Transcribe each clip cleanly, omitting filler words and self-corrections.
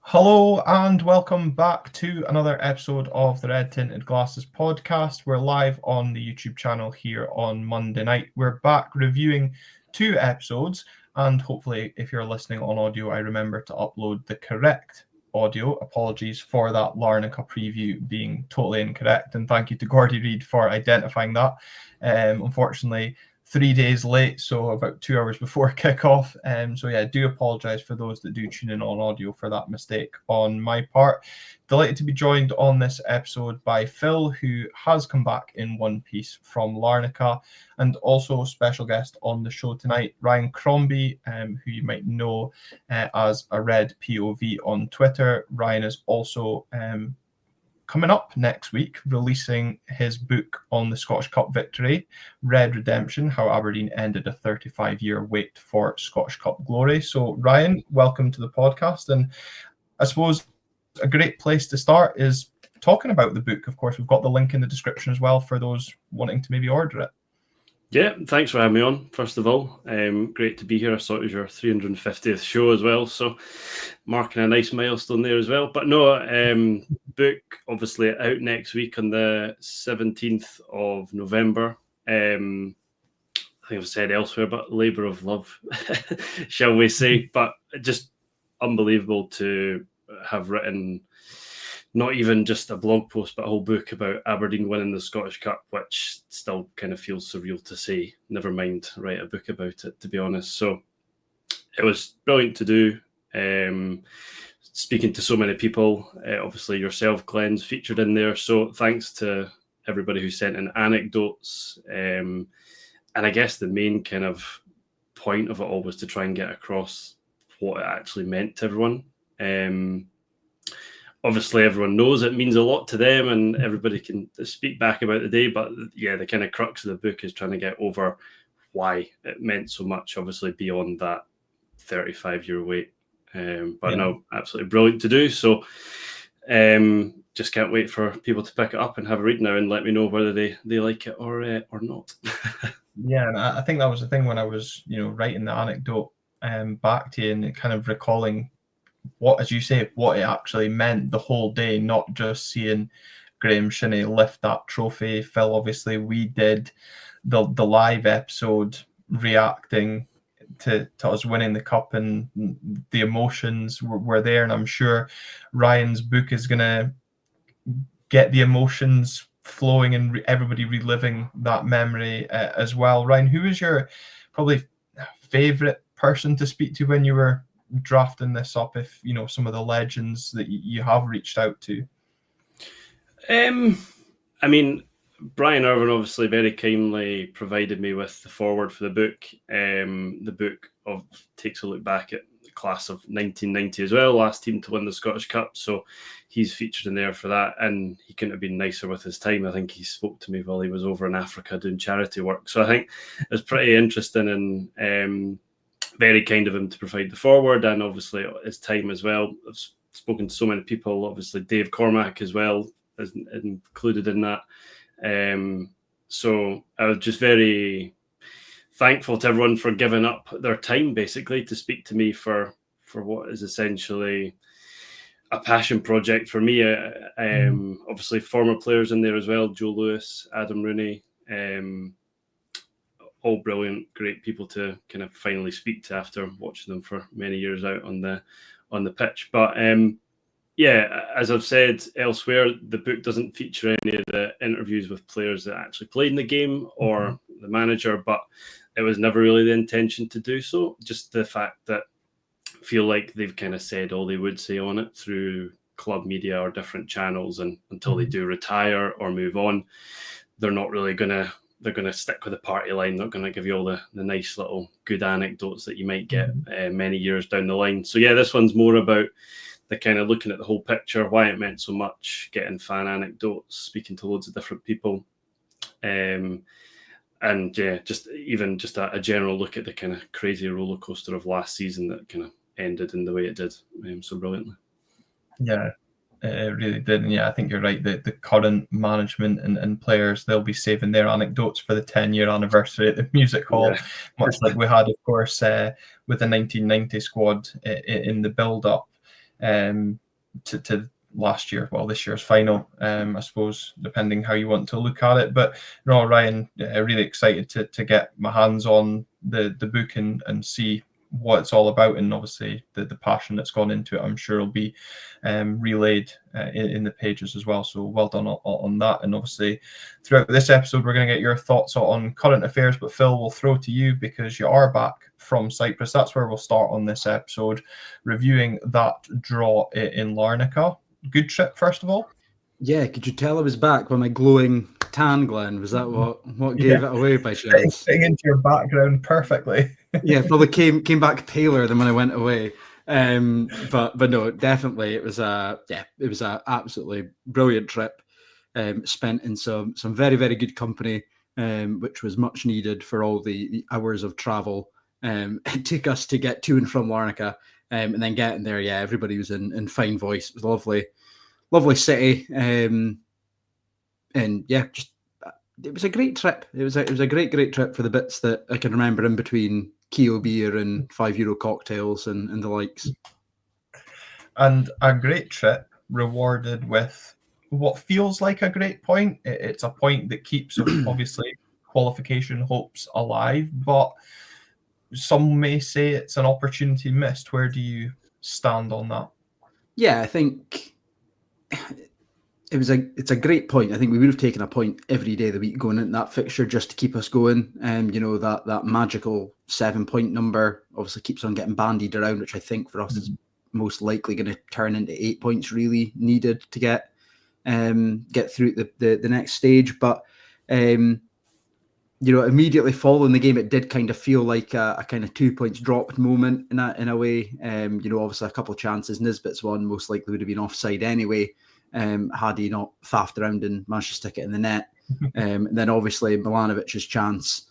Hello and welcome back to another episode of the Red Tinted Glasses podcast. We're live on the YouTube channel here on Monday night. We're back reviewing two episodes, and hopefully if you're listening on audio, I remember to upload the correct audio. Apologies for that Larnaca preview being totally incorrect, and thank you to Gordy Reid for identifying that. Unfortunately, 3 days late, so about 2 hours before kickoff. So yeah, I do apologise for those that do tune in on audio for that mistake on my part. Delighted to be joined on this episode by Phil, who has come back in one piece from Larnaca, and also special guest on the show tonight, Ryan Crombie, who you might know as a Red POV on Twitter. Ryan is also coming up next week, releasing his book on the Scottish Cup victory, Red Redemption, How Aberdeen Ended a 35-year wait for Scottish Cup glory. So, Ryan, welcome to the podcast. And I suppose a great place to start is talking about the book. Of course, we've got the link in the description as well for those wanting to maybe order it. Yeah, thanks for having me on, first of all. Great to be here. I saw it was your 350th show as well, so marking a nice milestone there as well. But no, book obviously out next week on the 17th of November. I think I've said elsewhere, but labour of love, shall we say. But just unbelievable to have written not even just a blog post, but a whole book about Aberdeen winning the Scottish Cup, which still kind of feels surreal to say. Never mind write a book about it, to be honest. So it was brilliant to do. Speaking to so many people, obviously yourself, Glenn's featured in there. So thanks to everybody who sent in anecdotes. And I guess the main kind of point of it all was to try and get across what it actually meant to everyone. Obviously, everyone knows it means a lot to them and everybody can speak back about the day. But yeah, the kind of crux of the book is trying to get over why it meant so much, obviously, beyond that 35-year wait. But no, absolutely brilliant to do. So just can't wait for people to pick it up and have a read now and let me know whether they like it or not. Yeah, and I think that was the thing when I was, writing the anecdote back to you and kind of recalling what, as you say, what it actually meant the whole day, not just seeing Graham Shinney lift that trophy. Phil, obviously, we did the live episode reacting to us winning the cup, and the emotions were there. And I'm sure Ryan's book is going to get the emotions flowing and everybody reliving that memory as well. Ryan, who was your probably favourite person to speak to when you were drafting this up, if some of the legends that you have reached out to? I mean, Brian Irvin obviously very kindly provided me with the foreword for the book. The book takes a look back at the class of 1990 as well, last team to win the Scottish Cup, so he's featured in there for that, and he couldn't have been nicer with his time. I think he spoke to me while he was over in Africa doing charity work, so I think it was pretty interesting and very kind of him to provide the forward, and obviously his time as well. I've spoken to so many people, obviously Dave Cormack as well is included in that. So I was just very thankful to everyone for giving up their time basically to speak to me for what is essentially a passion project for me. Obviously former players in there as well, Joe Lewis, Adam Rooney, all brilliant, great people to kind of finally speak to after watching them for many years out on the pitch. But yeah, as I've said elsewhere, the book doesn't feature any of the interviews with players that actually played in the game or the manager, but it was never really the intention to do so. Just the fact that I feel like they've kind of said all they would say on it through club media or different channels, and until they do retire or move on, they're not really they're going to stick with the party line. They're going to give you all the nice little good anecdotes that you might get many years down the line. So yeah, this one's more about the kind of looking at the whole picture, why it meant so much, getting fan anecdotes, speaking to loads of different people. And yeah, just a general look at the kind of crazy roller coaster of last season that kind of ended in the way it did so brilliantly. Yeah, it really did. And yeah, I think you're right. The current management and players, they'll be saving their anecdotes for the 10-year anniversary at the Music Hall, much like we had, of course, with the 1990 squad in the build-up. to last year, well, this year's final, I suppose, depending how you want to look at it. But no, Ryan, really excited to get my hands on the book and see what it's all about, and obviously the passion that's gone into it, I'm sure will be relayed in the pages as well. So well done on that. And obviously throughout this episode, we're going to get your thoughts on current affairs, but Phil, we'll throw to you because you are back from Cyprus. That's where we'll start on this episode, reviewing that draw in Larnaca. Good trip, first of all. Yeah, could you tell I was back with my glowing tan, Glenn? Was that what gave it away by chance? Fitting into your background perfectly. Yeah, probably came back paler than when I went away. But no, definitely it was a absolutely brilliant trip. Spent in some very, very good company, which was much needed for all the hours of travel it took us to get to and from Larnaca. And then getting there, yeah, everybody was in fine voice. It was lovely city. And yeah, just it was a great trip. It was a great trip for the bits that I can remember in between Keo beer and €5 cocktails and the likes. And a great trip rewarded with what feels like a great point. It's a point that keeps, obviously, qualification hopes alive, but some may say it's an opportunity missed. Where do you stand on that? Yeah, I think it's a great point. I think we would have taken a point every day of the week going into that fixture just to keep us going. And that magical 7-point number obviously keeps on getting bandied around, which I think for us is most likely going to turn into 8 points really needed to get through the next stage. But immediately following the game, it did kind of feel like a kind of 2 points dropped moment in a way. Obviously a couple of chances. Nisbet's one most likely would have been offside anyway. Had he not faffed around and managed to stick it in the net. And then obviously Milanovic's chance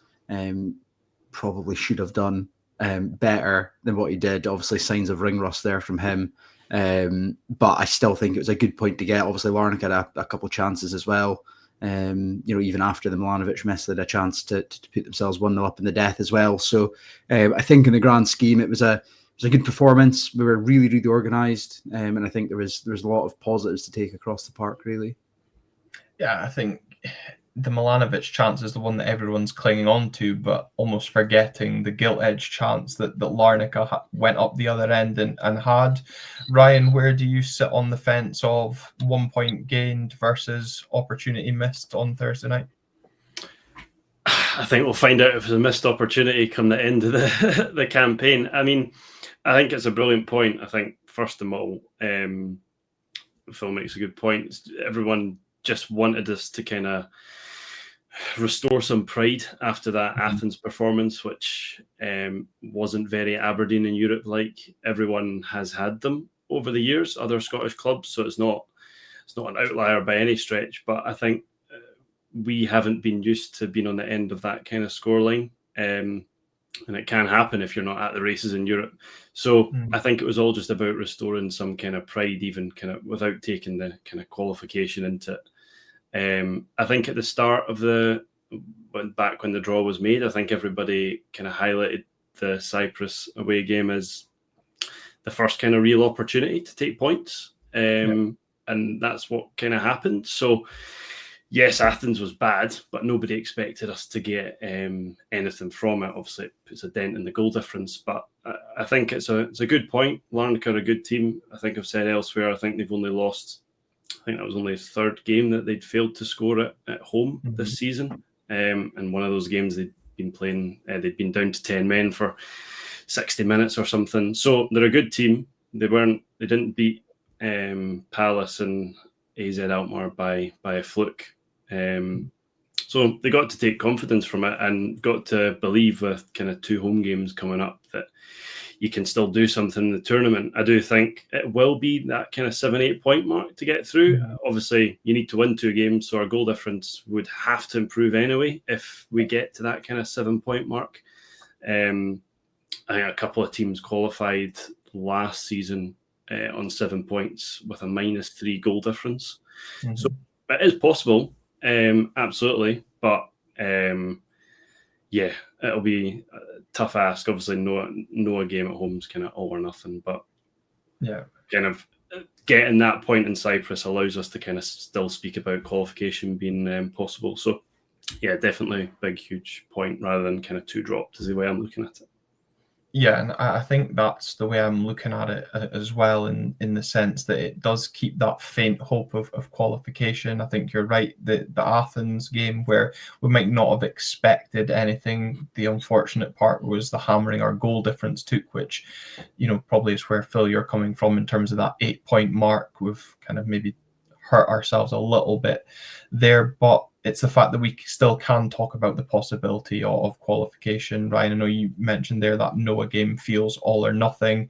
probably should have done better than what he did. Obviously signs of ring rust there from him. But I still think it was a good point to get. Obviously Larnaca had a couple of chances as well. Even after the Milanovic miss, they had a chance to put themselves 1-0 up in the death as well. So I think in the grand scheme, it was a good performance. We were really, really organised, and I think there was a lot of positives to take across the park, really. Yeah, I think the Milanovic chance is the one that everyone's clinging on to, but almost forgetting the gilt-edged chance that Larnaca went up the other end and had. Ryan, where do you sit on the fence of 1 point gained versus opportunity missed on Thursday night? I think we'll find out if it's a missed opportunity come the end of the campaign. I mean, I think it's a brilliant point. I think, first of all, Phil makes a good point. Everyone just wanted us to kind of restore some pride after that Athens performance, which wasn't very Aberdeen in Europe like. Everyone has had them over the years, other Scottish clubs, so it's not an outlier by any stretch, but I think we haven't been used to being on the end of that kind of scoreline. And it can happen if you're not at the races in Europe. So I think it was all just about restoring some kind of pride, even kind of without taking the kind of qualification into it. I think at the start of back when the draw was made, I think everybody kind of highlighted the Cyprus away game as the first kind of real opportunity to take points. And that's what kind of happened. So yes, Athens was bad, but nobody expected us to get anything from it. Obviously, it puts a dent in the goal difference, but I think it's a good point. Larnaca are a good team. I think I've said elsewhere, I think they've only lost, I think that was only the third game that they'd failed to score at home this season. And one of those games they'd been playing, they'd been down to 10 men for 60 minutes or something. So they're a good team. They didn't beat Palace and AZ Alkmaar by a fluke. So they got to take confidence from it and got to believe with kind of 2 home games coming up that you can still do something in the tournament. I do think it will be that kind of 7-8 point mark to get through. Obviously, you need to win 2 games, so our goal difference would have to improve anyway if we get to that kind of 7 point mark. I think a couple of teams qualified last season on 7 points with a -3 goal difference. So it is possible. Absolutely, but yeah, it'll be a tough ask. Obviously, no game at home is kind of all or nothing. But kind of getting that point in Cyprus allows us to kind of still speak about qualification being possible. So, yeah, definitely big, huge point rather than kind of 2 dropped is the way I'm looking at it. Yeah, and I think that's the way I'm looking at it as well, in the sense that it does keep that faint hope of qualification. I think you're right, the Athens game, where we might not have expected anything, the unfortunate part was the hammering our goal difference took, which, probably is where, Phil, you're coming from in terms of that 8-point mark. We've kind of maybe hurt ourselves a little bit there, but it's the fact that we still can talk about the possibility of qualification. Ryan, I know you mentioned there that Noah game feels all or nothing.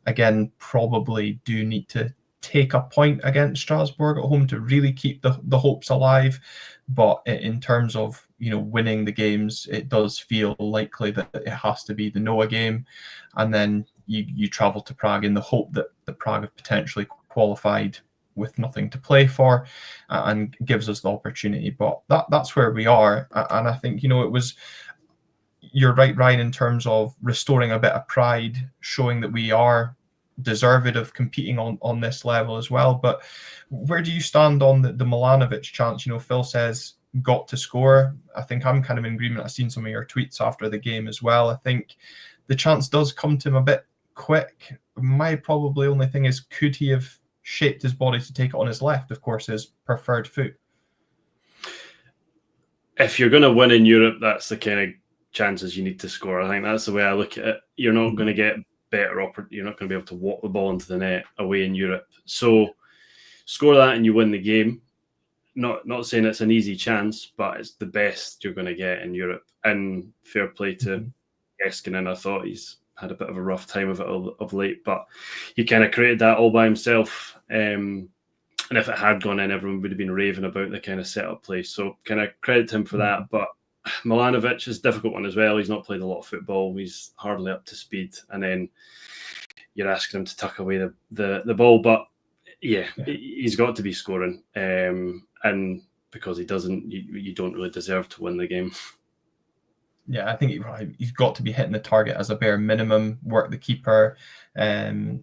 Again, probably do need to take a point against Strasbourg at home to really keep the hopes alive. But in terms of, winning the games, it does feel likely that it has to be the Noah game. And then you travel to Prague in the hope that the Prague have potentially qualified with nothing to play for, and gives us the opportunity. But that's where we are. And I think, you're right, Ryan, in terms of restoring a bit of pride, showing that we are deserved of competing on this level as well. But where do you stand on the Milanovic chance? Phil says got to score. I think I'm kind of in agreement. I've seen some of your tweets after the game as well. I think the chance does come to him a bit quick. My probably only thing is, could he have shaped his body to take it on his left, of course, his preferred foot? If you're going to win in Europe, that's the kind of chances you need to score. I think that's the way I look at it. You're not going to get better you're not going to be able to walk the ball into the net away in Europe. So score that and you win the game. Not saying it's an easy chance, but it's the best you're going to get in Europe. And fair play to Eskinen. I thought he's had a bit of a rough time of it of late, but he kind of created that all by himself. And if it had gone in, everyone would have been raving about the kind of setup play. So kind of credit him for that. But Milanovic is a difficult one as well. He's not played a lot of football. He's hardly up to speed. And then you're asking him to tuck away the ball. But yeah, he's got to be scoring. And because he doesn't, you don't really deserve to win the game. Yeah, I think he's got to be hitting the target as a bare minimum, work the keeper, and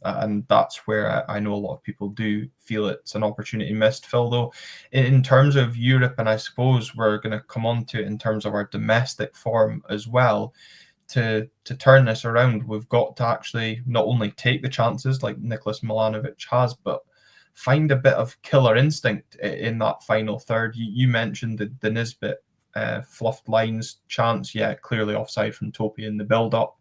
that's where I know a lot of people do feel it's an opportunity missed. Phil, though, in terms of Europe, and I suppose we're going to come on to it in terms of our domestic form as well, to turn this around, we've got to actually not only take the chances like Nicholas Milanovic has, but find a bit of killer instinct in that final third. You mentioned the Nisbet fluffed lines chance, clearly offside from Topi in the build-up.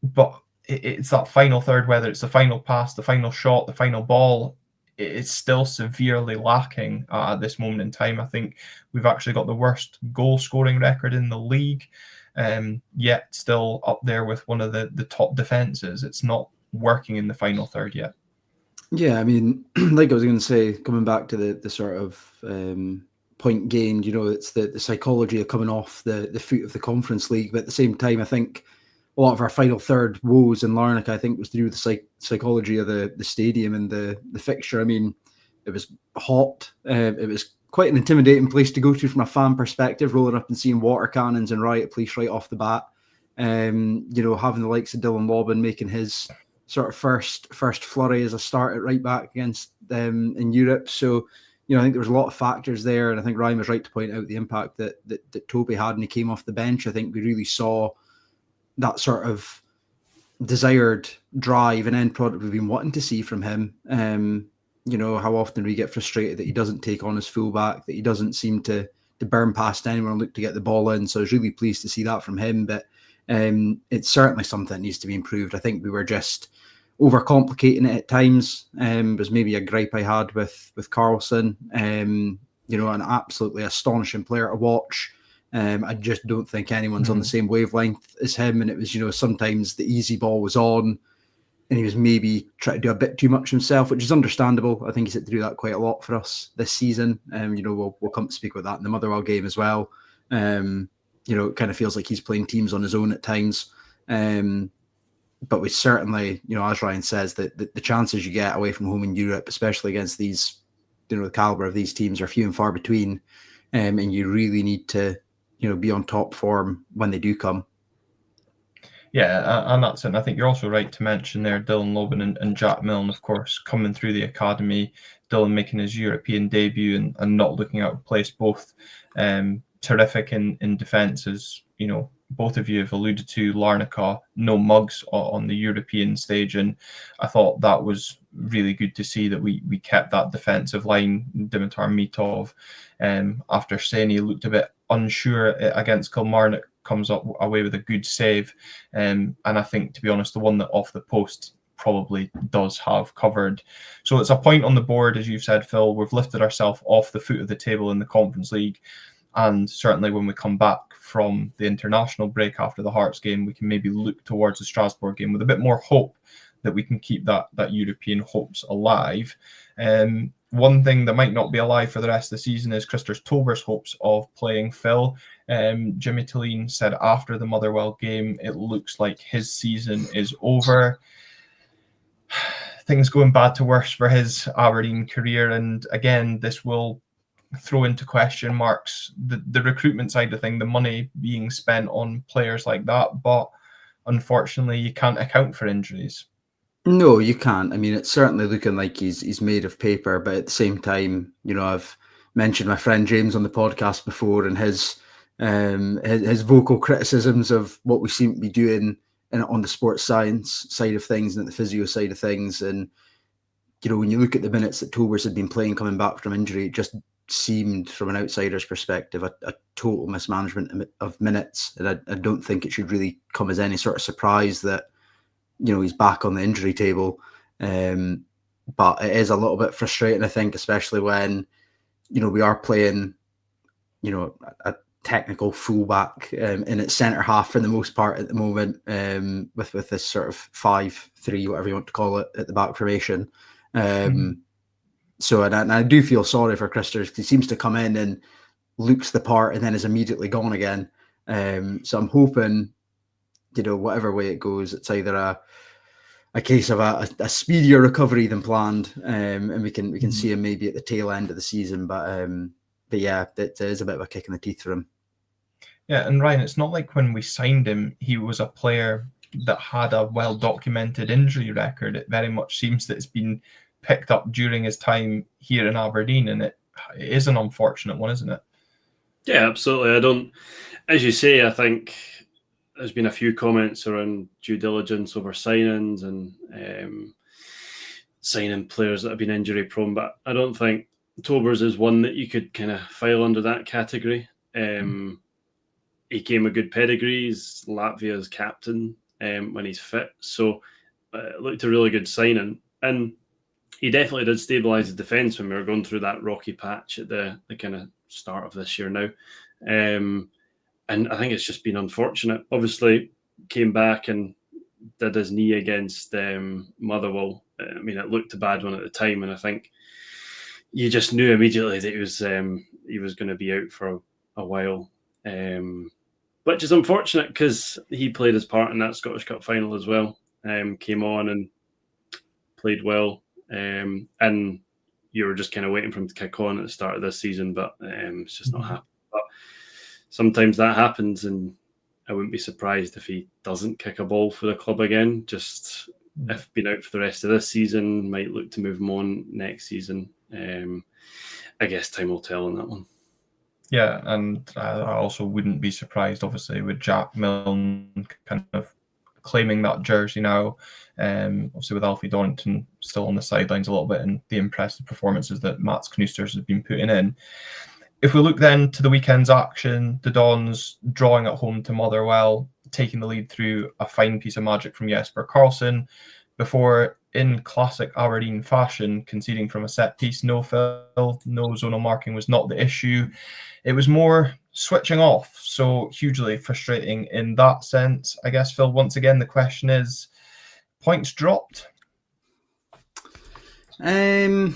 But it's that final third, whether it's the final pass, the final shot, the final ball, it's still severely lacking at this moment in time. I think we've actually got the worst goal-scoring record in the league, yet still up there with one of the top defences. It's not working in the final third yet. Yeah, I mean, like I was going to say, coming back to the sort of point gained, it's the psychology of coming off the foot of the Conference League. But at the same time, I think a lot of our final third woes in Larnaca, I think, was to do with the psychology of the stadium and the fixture. I mean, it was hot. It was quite an intimidating place to go to from a fan perspective, rolling up and seeing water cannons and riot police right off the bat. Having the likes of Dylan Lobban making his sort of first flurry as a start at right back against them in Europe. So, I think there was a lot of factors there, and I think Ryan was right to point out the impact that Toby had when he came off the bench. I think we really saw that sort of desired drive and end product we've been wanting to see from him. How often we get frustrated that he doesn't take on his fullback, that he doesn't seem to burn past anyone and look to get the ball in. So I was really pleased to see that from him. But it's certainly something that needs to be improved. I think we were just overcomplicating it at times. Was maybe a gripe I had with Carlson. An absolutely astonishing player to watch. I just don't think anyone's on the same wavelength as him. And it was, sometimes the easy ball was on and he was maybe trying to do a bit too much himself, which is understandable. I think he's had to do that quite a lot for us this season. We'll come to speak about that in the Motherwell game as well. It kind of feels like he's playing teams on his own at times. But we certainly, as Ryan says, that the chances you get away from home in Europe, especially against these, the caliber of these teams, are few and far between. And you really need to, be on top form when they do come. Yeah, and that's it. And I think you're also right to mention there Dylan Lobban and Jack Milne, of course, coming through the academy. Dylan making his European debut and not looking out of place. Both terrific in defence, as you know, both of you have alluded to. Larnaca, no mugs on the European stage, and I thought that was really good to see that we kept that defensive line. Dimitar Mitov, after saying he looked a bit unsure against Kilmarnock, comes up away with a good save, and I think, to be honest, the one that off the post probably does have covered. So it's a point on the board, as you've said, Phil. We've lifted ourselves off the foot of the table in the Conference League, and certainly when we come back from the international break after the Hearts game, we can maybe look towards the Strasbourg game with a bit more hope that we can keep that European hopes alive. One thing that might not be alive for the rest of the season is Christopher Tober's hopes of playing Phil. Jimmy Tilleen said after the Motherwell game, it looks like his season is over. Things going bad to worse for his Aberdeen career. And again, this will throw into question marks the recruitment side of thing, the money being spent on players like that. But unfortunately, you can't account for injuries. No, you can't. I mean, it's certainly looking like he's made of paper, but at the same time, you know, I've mentioned my friend James on the podcast before, and his vocal criticisms of what we seem to be doing on the sports science side of things and the physio side of things. And, you know, when you look at the minutes that Tobers had been playing coming back from injury, it just seemed, from an outsider's perspective, a total mismanagement of minutes. And I don't think it should really come as any sort of surprise that, you know, he's back on the injury table. But it is a little bit frustrating, I think, especially when, you know, we are playing, you know, a technical fullback in its centre half for the most part at the moment, with this sort of 5-3, whatever you want to call it, at the back formation. So, and I do feel sorry for Christers, because he seems to come in and looks the part and then is immediately gone again. So I'm hoping, you know, whatever way it goes, it's either a case of a speedier recovery than planned, and we can see him maybe at the tail end of the season. But yeah, it is a bit of a kick in the teeth for him. Yeah, and Ryan, it's not like when we signed him, he was a player that had a well-documented injury record. It very much seems that it's been picked up during his time here in Aberdeen, and it is an unfortunate one, isn't it? Yeah, absolutely. As you say, I think there's been a few comments around due diligence over signings and signing players that have been injury prone, but I don't think Tobers is one that you could kind of file under that category. He came with good pedigree. He's Latvia's captain when he's fit, so it looked a really good signing, and he definitely did stabilise the defence when we were going through that rocky patch at the kind of start of this year now. And I think it's just been unfortunate. Obviously, came back and did his knee against Motherwell. I mean, it looked a bad one at the time, and I think you just knew immediately that he was going to be out for a while, which is unfortunate because he played his part in that Scottish Cup final as well. Came on and played well, and you were just kind of waiting for him to kick on at the start of this season, but it's just not happened. But sometimes that happens, and I wouldn't be surprised if he doesn't kick a ball for the club again. Just if being out for the rest of this season, might look to move him on next season. I guess time will tell on that one. Yeah, and I also wouldn't be surprised, obviously, with Jack Milne kind of claiming that jersey now. Obviously, with Alfie Dorrington still on the sidelines a little bit, and the impressive performances that Mats Knusters has been putting in. If we look then to the weekend's action, the Dons drawing at home to Motherwell, taking the lead through a fine piece of magic from Jesper Karlsson, before, in classic Aberdeen fashion, conceding from a set piece. No zonal marking was not the issue. It was more switching off, so hugely frustrating in that sense. I guess, Phil, once again, the question is, points dropped? Arguably,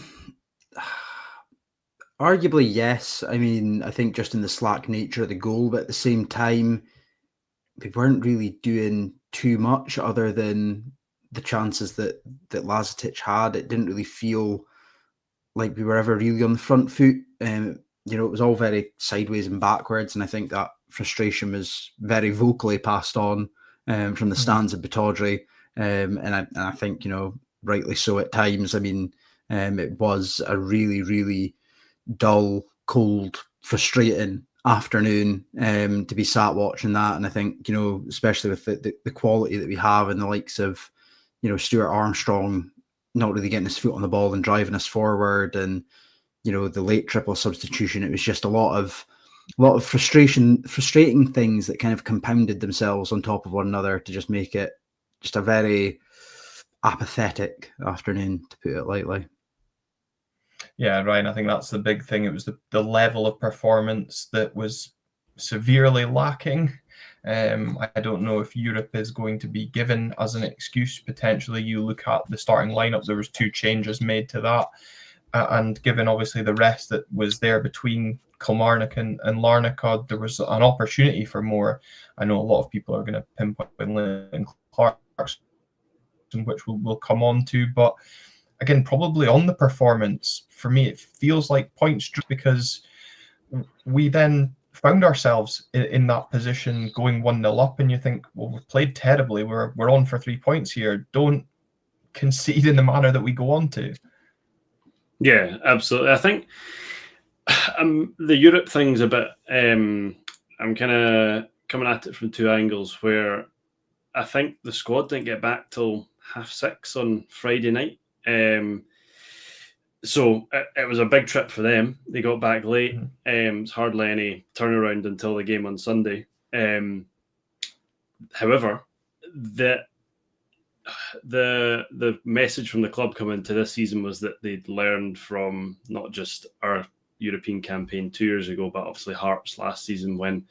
yes. I mean, I think just in the slack nature of the goal, but at the same time, we weren't really doing too much other than the chances that Lazetic had. It didn't really feel like we were ever really on the front foot. You know, it was all very sideways and backwards, and I think that frustration was very vocally passed on from the stands of Bataudry. And I think, rightly so at times. I mean, it was a really, really dull, cold, frustrating afternoon to be sat watching that. And I think, especially with the quality that we have and the likes of, Stuart Armstrong not really getting his foot on the ball and driving us forward, and, the late triple substitution, it was just a lot of frustrating things that kind of compounded themselves on top of one another to just make it just a very apathetic afternoon, to put it lightly. Yeah, Ryan, I think that's the big thing. It was the level of performance that was severely lacking. I don't know if Europe is going to be given as an excuse. Potentially, you look at the starting lineup, there was 2 changes made to that. And given obviously the rest that was there between Kilmarnock and Larnaca, there was an opportunity for more. I know a lot of people are going to pinpoint Lynn Clarkson, which we'll come on to, but again, probably on the performance, for me, it feels like points just because we then found ourselves in that position going 1-0 up, and you think, well, we've played terribly. We're on for 3 points here. Don't concede in the manner that we go on to. Yeah, absolutely. I think the Europe thing's a bit, I'm kind of coming at it from 2 angles, where I think the squad didn't get back till 6:30 on Friday night. So it was a big trip for them. They got back late. It's hardly any turnaround until the game on Sunday. However, the message from the club coming into this season was that they'd learned from not just our European campaign 2 years ago, but obviously Hearts last season when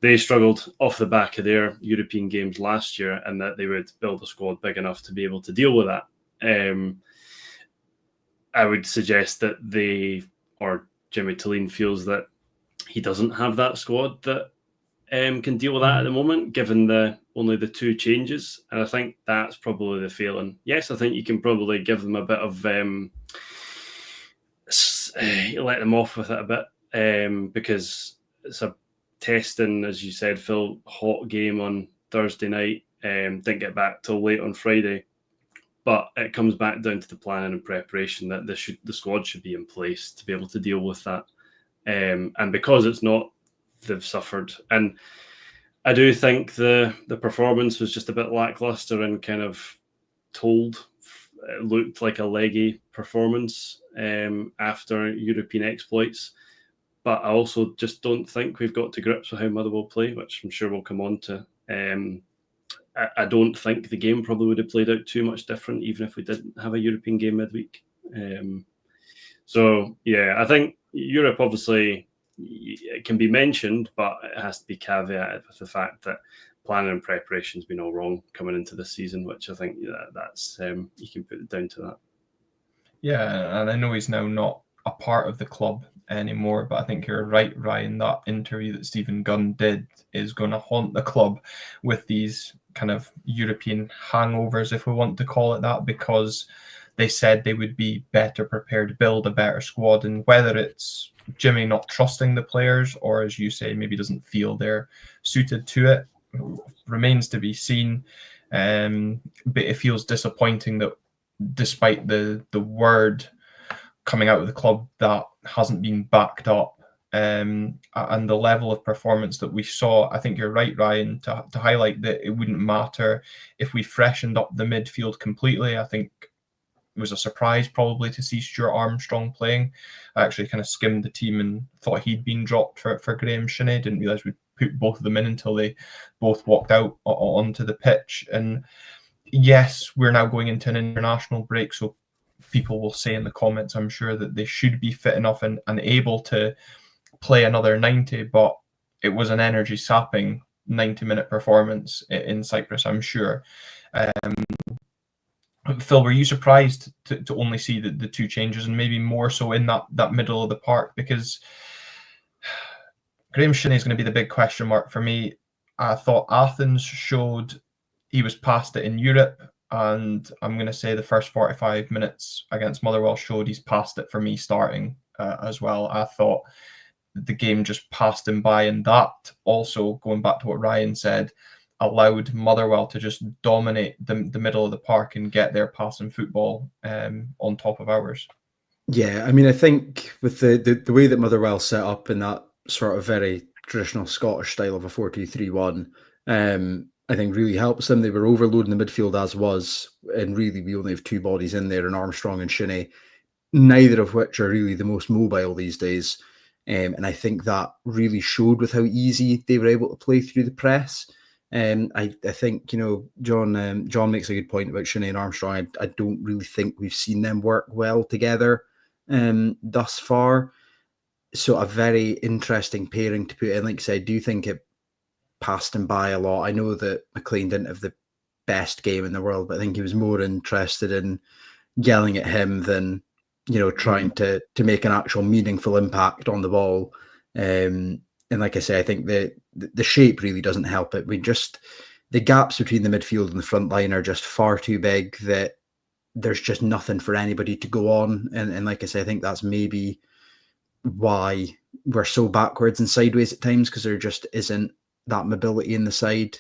they struggled off the back of their European games last year, and that they would build a squad big enough to be able to deal with that. I would suggest that Jimmy Tillene feels that he doesn't have that squad that can deal with that at the moment, given only the 2 changes. And I think that's probably the failing. Yes, I think you can probably give them a bit of let them off with it a bit, because it's a testing, as you said, Phil, hot game on Thursday night. Didn't get back till late on Friday. But it comes back down to the planning and preparation that the squad should be in place to be able to deal with that. And because it's not, they've suffered. And I do think the performance was just a bit lackluster and kind of it looked like a leggy performance after European exploits. But I also just don't think we've got to grips with how Motherwell play, which I'm sure we'll come on to. I don't think the game probably would have played out too much different, even if we didn't have a European game midweek. So, yeah, I think Europe, obviously, it can be mentioned, but it has to be caveated with the fact that planning and preparation has been all wrong coming into this season, which I think that's you can put it down to that. Yeah, and I know he's now not a part of the club anymore, but I think you're right, Ryan. That interview that Stephen Gunn did is going to haunt the club with these kind of European hangovers, if we want to call it that, because they said they would be better prepared to build a better squad. And whether it's Jimmy not trusting the players or, as you say, maybe doesn't feel they're suited to it, remains to be seen. But it feels disappointing that despite the word coming out of the club, that hasn't been backed up. And the level of performance that we saw, I think you're right, Ryan, to highlight that it wouldn't matter if we freshened up the midfield completely. I think it was a surprise probably to see Stuart Armstrong playing. I actually kind of skimmed the team and thought he'd been dropped for Graham Shinney. Didn't realise we'd put both of them in until they both walked out onto the pitch. And yes, we're now going into an international break, so people will say in the comments, I'm sure, that they should be fit enough and able to play another 90, but it was an energy sapping 90-minute performance in Cyprus, I'm sure. Phil, were you surprised to only see the 2 changes, and maybe more so in that middle of the park? Because Graham Shinney is going to be the big question mark for me. I thought Athens showed he was past it in Europe, and I'm going to say the first 45 minutes against Motherwell showed he's past it for me starting as well. I thought the game just passed him by, and that also, going back to what Ryan said, allowed Motherwell to just dominate the middle of the park and get their passing football on top of ours. Yeah, I mean, I think with the way that Motherwell set up in that sort of very traditional Scottish style of a 4-2-3-1, I think really helps them. They were overloading the midfield as was, and really we only have two bodies in there, in Armstrong and Shinnie, neither of which are really the most mobile these days. And I think that really showed with how easy they were able to play through the press. I think, John makes a good point about Shinnie and Armstrong. I don't really think we've seen them work well together thus far. So a very interesting pairing to put in. Like I said, I do think it passed him by a lot. I know that McLean didn't have the best game in the world, but I think he was more interested in yelling at him than trying to make an actual meaningful impact on the ball. And like I say, I think the shape really doesn't help it. The gaps between the midfield and the front line are just far too big that there's just nothing for anybody to go on. And like I say, I think that's maybe why we're so backwards and sideways at times, because there just isn't that mobility in the side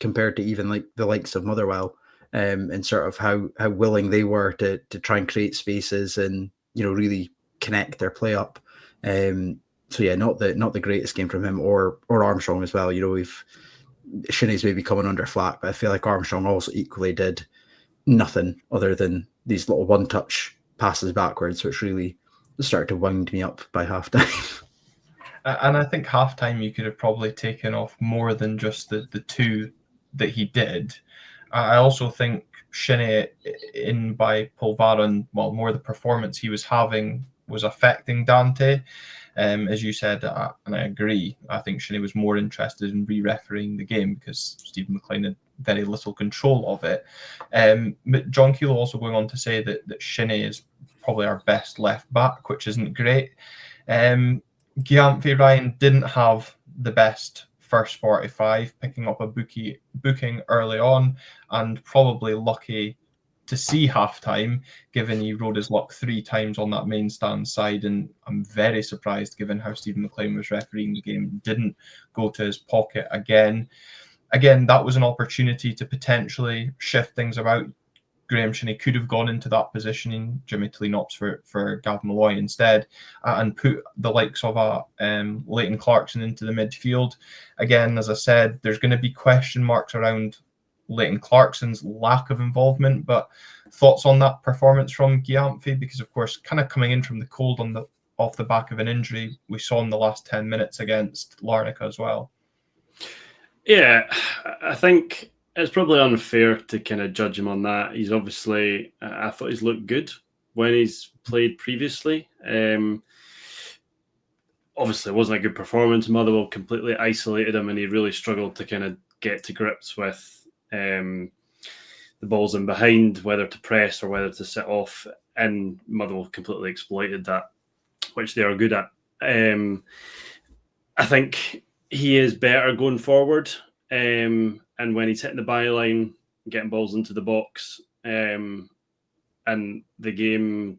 compared to even like the likes of Motherwell. And sort of how willing they were to try and create spaces and really connect their play up. So yeah, not the greatest game from him or Armstrong as well. We've Shinnie's maybe coming under flack, but I feel like Armstrong also equally did nothing other than these little one-touch passes backwards, which really started to wind me up by halftime. And I think halftime you could have probably taken off more than just the two that he did. I also think Shinnie in by Pulvaran, well, more the performance he was having was affecting Dante. As you said, and I agree, I think Shinnie was more interested in re-refereeing the game because Stephen McLean had very little control of it. John Keel also going on to say that Shinnie is probably our best left back, which isn't great. Gyamfi Ryan didn't have the best first 45, picking up a booking early on, and probably lucky to see halftime, given he rode his luck 3 times on that main stand side. And I'm very surprised, given how Stephen McLean was refereeing the game, didn't go to his pocket again. Again, that was an opportunity to potentially shift things about. Graham Shinnie could have gone into that positioning, Jimmy Tilley-Knox for Gav Malloy instead, and put the likes of Leighton Clarkson into the midfield. Again, as I said, there's going to be question marks around Leighton Clarkson's lack of involvement, but thoughts on that performance from Gyamfi? Because, of course, kind of coming in from the cold off the back of an injury we saw in the last 10 minutes against Larnaca as well. Yeah, I think it's probably unfair to kind of judge him on that. He's obviously, I thought he's looked good when he's played previously. Obviously, it wasn't a good performance. Motherwell completely isolated him and he really struggled to kind of get to grips with the balls in behind, whether to press or whether to sit off. And Motherwell completely exploited that, which they are good at. I think he is better going forward. And when he's hitting the byline, getting balls into the box, and the game,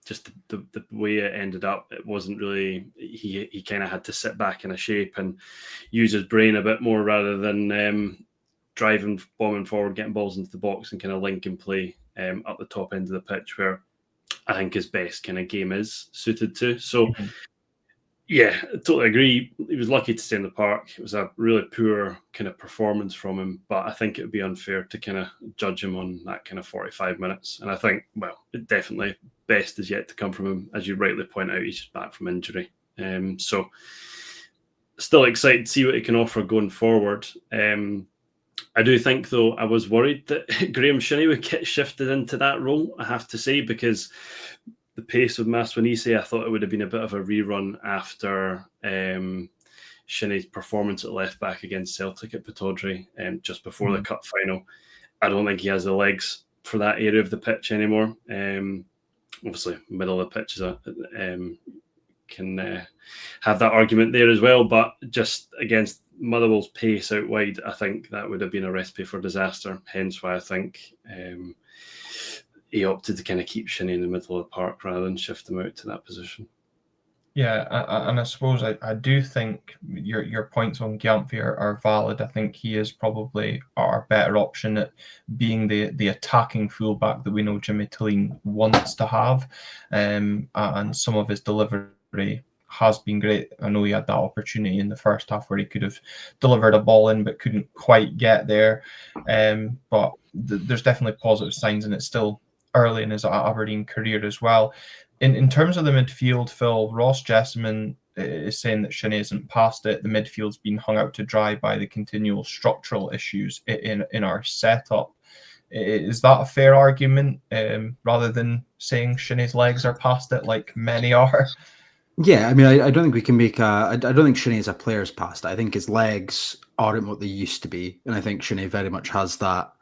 just the way it ended up, it wasn't really, he kind of had to sit back in a shape and use his brain a bit more rather than driving, bombing forward, getting balls into the box and kind of link and play up the top end of the pitch where I think his best kind of game is suited to. So, yeah, I totally agree. He was lucky to stay in the park. It was a really poor kind of performance from him, but I think it would be unfair to kind of judge him on that kind of 45 minutes. And I think, well, it definitely best is yet to come from him. As you rightly point out, he's just back from injury. So still excited to see what he can offer going forward. I do think, though, I was worried that Graham Shinnie would get shifted into that role, I have to say, because the pace of Maswanise, I thought it would have been a bit of a rerun after Shinnie's performance at left back against Celtic at Pittodrie just before the cup final. I don't think he has the legs for that area of the pitch anymore. Obviously, middle of the pitch can have that argument there as well, but just against Motherwell's pace out wide, I think that would have been a recipe for disaster. Hence why I think he opted to kind of keep Shinnie in the middle of the park rather than shift him out to that position. Yeah, and I suppose I do think your points on Gyamfi are valid. I think he is probably our better option at being the attacking fullback that we know Jimmy Tilleen wants to have, and some of his delivery has been great. I know he had that opportunity in the first half where he could have delivered a ball in but couldn't quite get there. But there's definitely positive signs, and it's still early in his Aberdeen career as well. In terms of the midfield, Phil, Ross Jessamine is saying that Shinnie isn't past it. The midfield's been hung out to dry by the continual structural issues in our setup. Is that a fair argument, rather than saying Shinnie's legs are past it like many are? Yeah, I mean, I don't think we can make I don't think Shinnie as a player's past it. I think his legs aren't what they used to be. And I think Shinnie very much has that,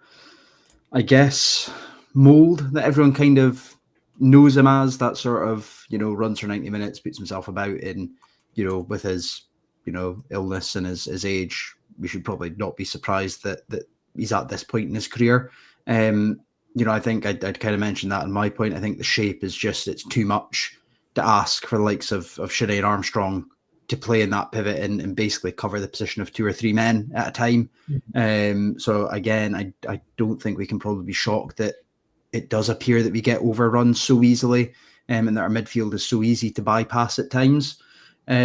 I guess, mold that everyone kind of knows him as, that sort of, runs for 90 minutes, puts himself about in, with his, illness and his age, we should probably not be surprised that he's at this point in his career. I think I'd kind of mentioned that in my point. I think the shape is just, it's too much to ask for the likes of Sinead Armstrong to play in that pivot and basically cover the position of two or three men at a time. So again, I don't think we can probably be shocked that it does appear that we get overrun so easily, and that our midfield is so easy to bypass at times. But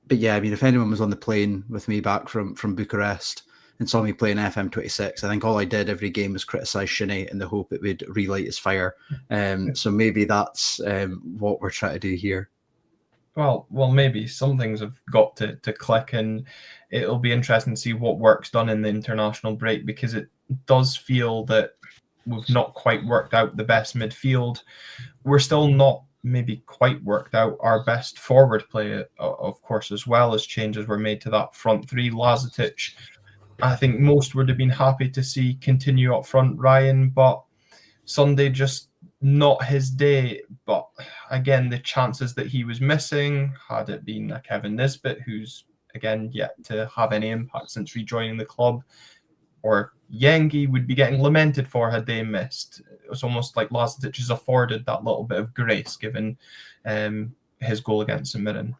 yeah, I mean, if anyone was on the plane with me back from Bucharest and saw me playing FM26, I think all I did every game was criticise Shinnie in the hope it would relight his fire. So maybe that's what we're trying to do here. Well, maybe some things have got to click, and it'll be interesting to see what work's done in the international break, because it does feel that we've not quite worked out the best midfield. We're still not maybe quite worked out our best forward play, of course, as well, as changes were made to that front three. Lazetic, I think most would have been happy to see continue up front, Ryan, but Sunday just not his day. But again, the chances that he was missing, had it been a Kevin Nisbet, who's again yet to have any impact since rejoining the club, or Yengi, would be getting lamented for had they missed. It was almost like Lazetic has afforded that little bit of grace given his goal against St Mirren.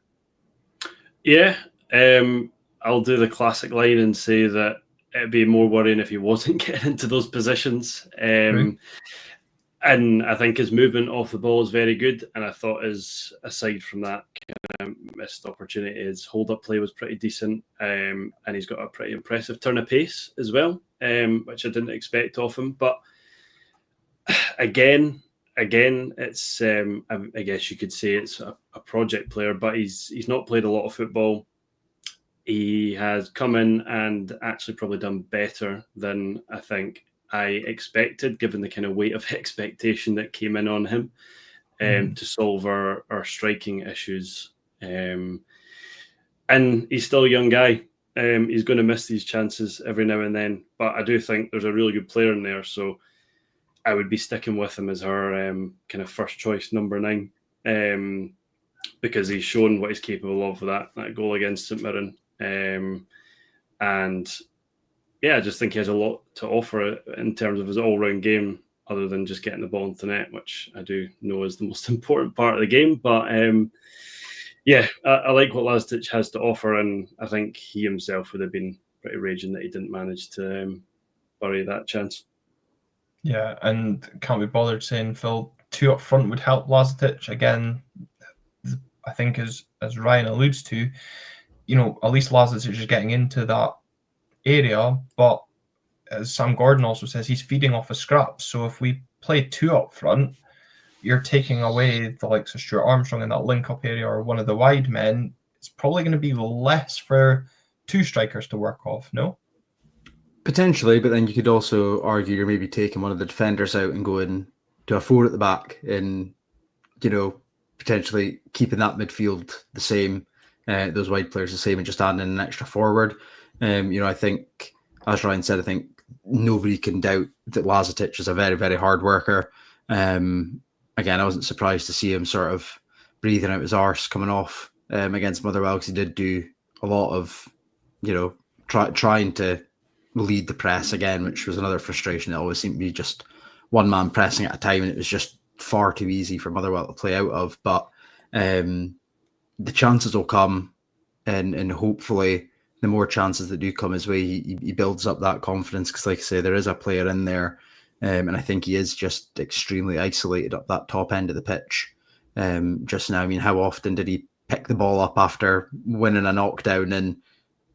Yeah, I'll do the classic line and say that it'd be more worrying if he wasn't getting into those positions. Right. And I think his movement off the ball is very good. And I thought aside from that kind of missed opportunity, his hold-up play was pretty decent. And he's got a pretty impressive turn of pace as well, which I didn't expect of him. But again, it's I guess you could say it's a project player, but he's not played a lot of football. He has come in and actually probably done better than I think I expected, given the kind of weight of expectation that came in on him to solve our striking issues. And he's still a young guy. He's going to miss these chances every now and then, but I do think there's a really good player in there. So I would be sticking with him as our kind of first choice number 9, because he's shown what he's capable of with that goal against St Mirren. And yeah, I just think he has a lot to offer in terms of his all-round game, other than just getting the ball into the net, which I do know is the most important part of the game. But yeah, I like what Lazetic has to offer, and I think he himself would have been pretty raging that he didn't manage to bury that chance. Yeah, and can't be bothered saying, Phil, 2 up front would help Lazetic. Again, I think as Ryan alludes to, at least Lazetic is getting into that area, but as Sam Gordon also says, he's feeding off of scraps. So if we play 2 up front, you're taking away the likes of Stuart Armstrong in that link-up area or one of the wide men. It's probably going to be less for 2 strikers to work off, no? Potentially, but then you could also argue you're maybe taking one of the defenders out and going to a 4 at the back and, potentially keeping that midfield the same, those wide players the same, and just adding in an extra forward. I think, as Ryan said, I think nobody can doubt that Lazetic is a very, very hard worker. Again, I wasn't surprised to see him sort of breathing out his arse coming off against Motherwell, because he did do a lot of, trying to lead the press again, which was another frustration. It always seemed to be just one man pressing at a time, and it was just far too easy for Motherwell to play out of. But The chances will come, and hopefully the more chances that do come his way, he builds up that confidence, because like I say, there is a player in there, and I think he is just extremely isolated up that top end of the pitch just now. I mean, how often did he pick the ball up after winning a knockdown and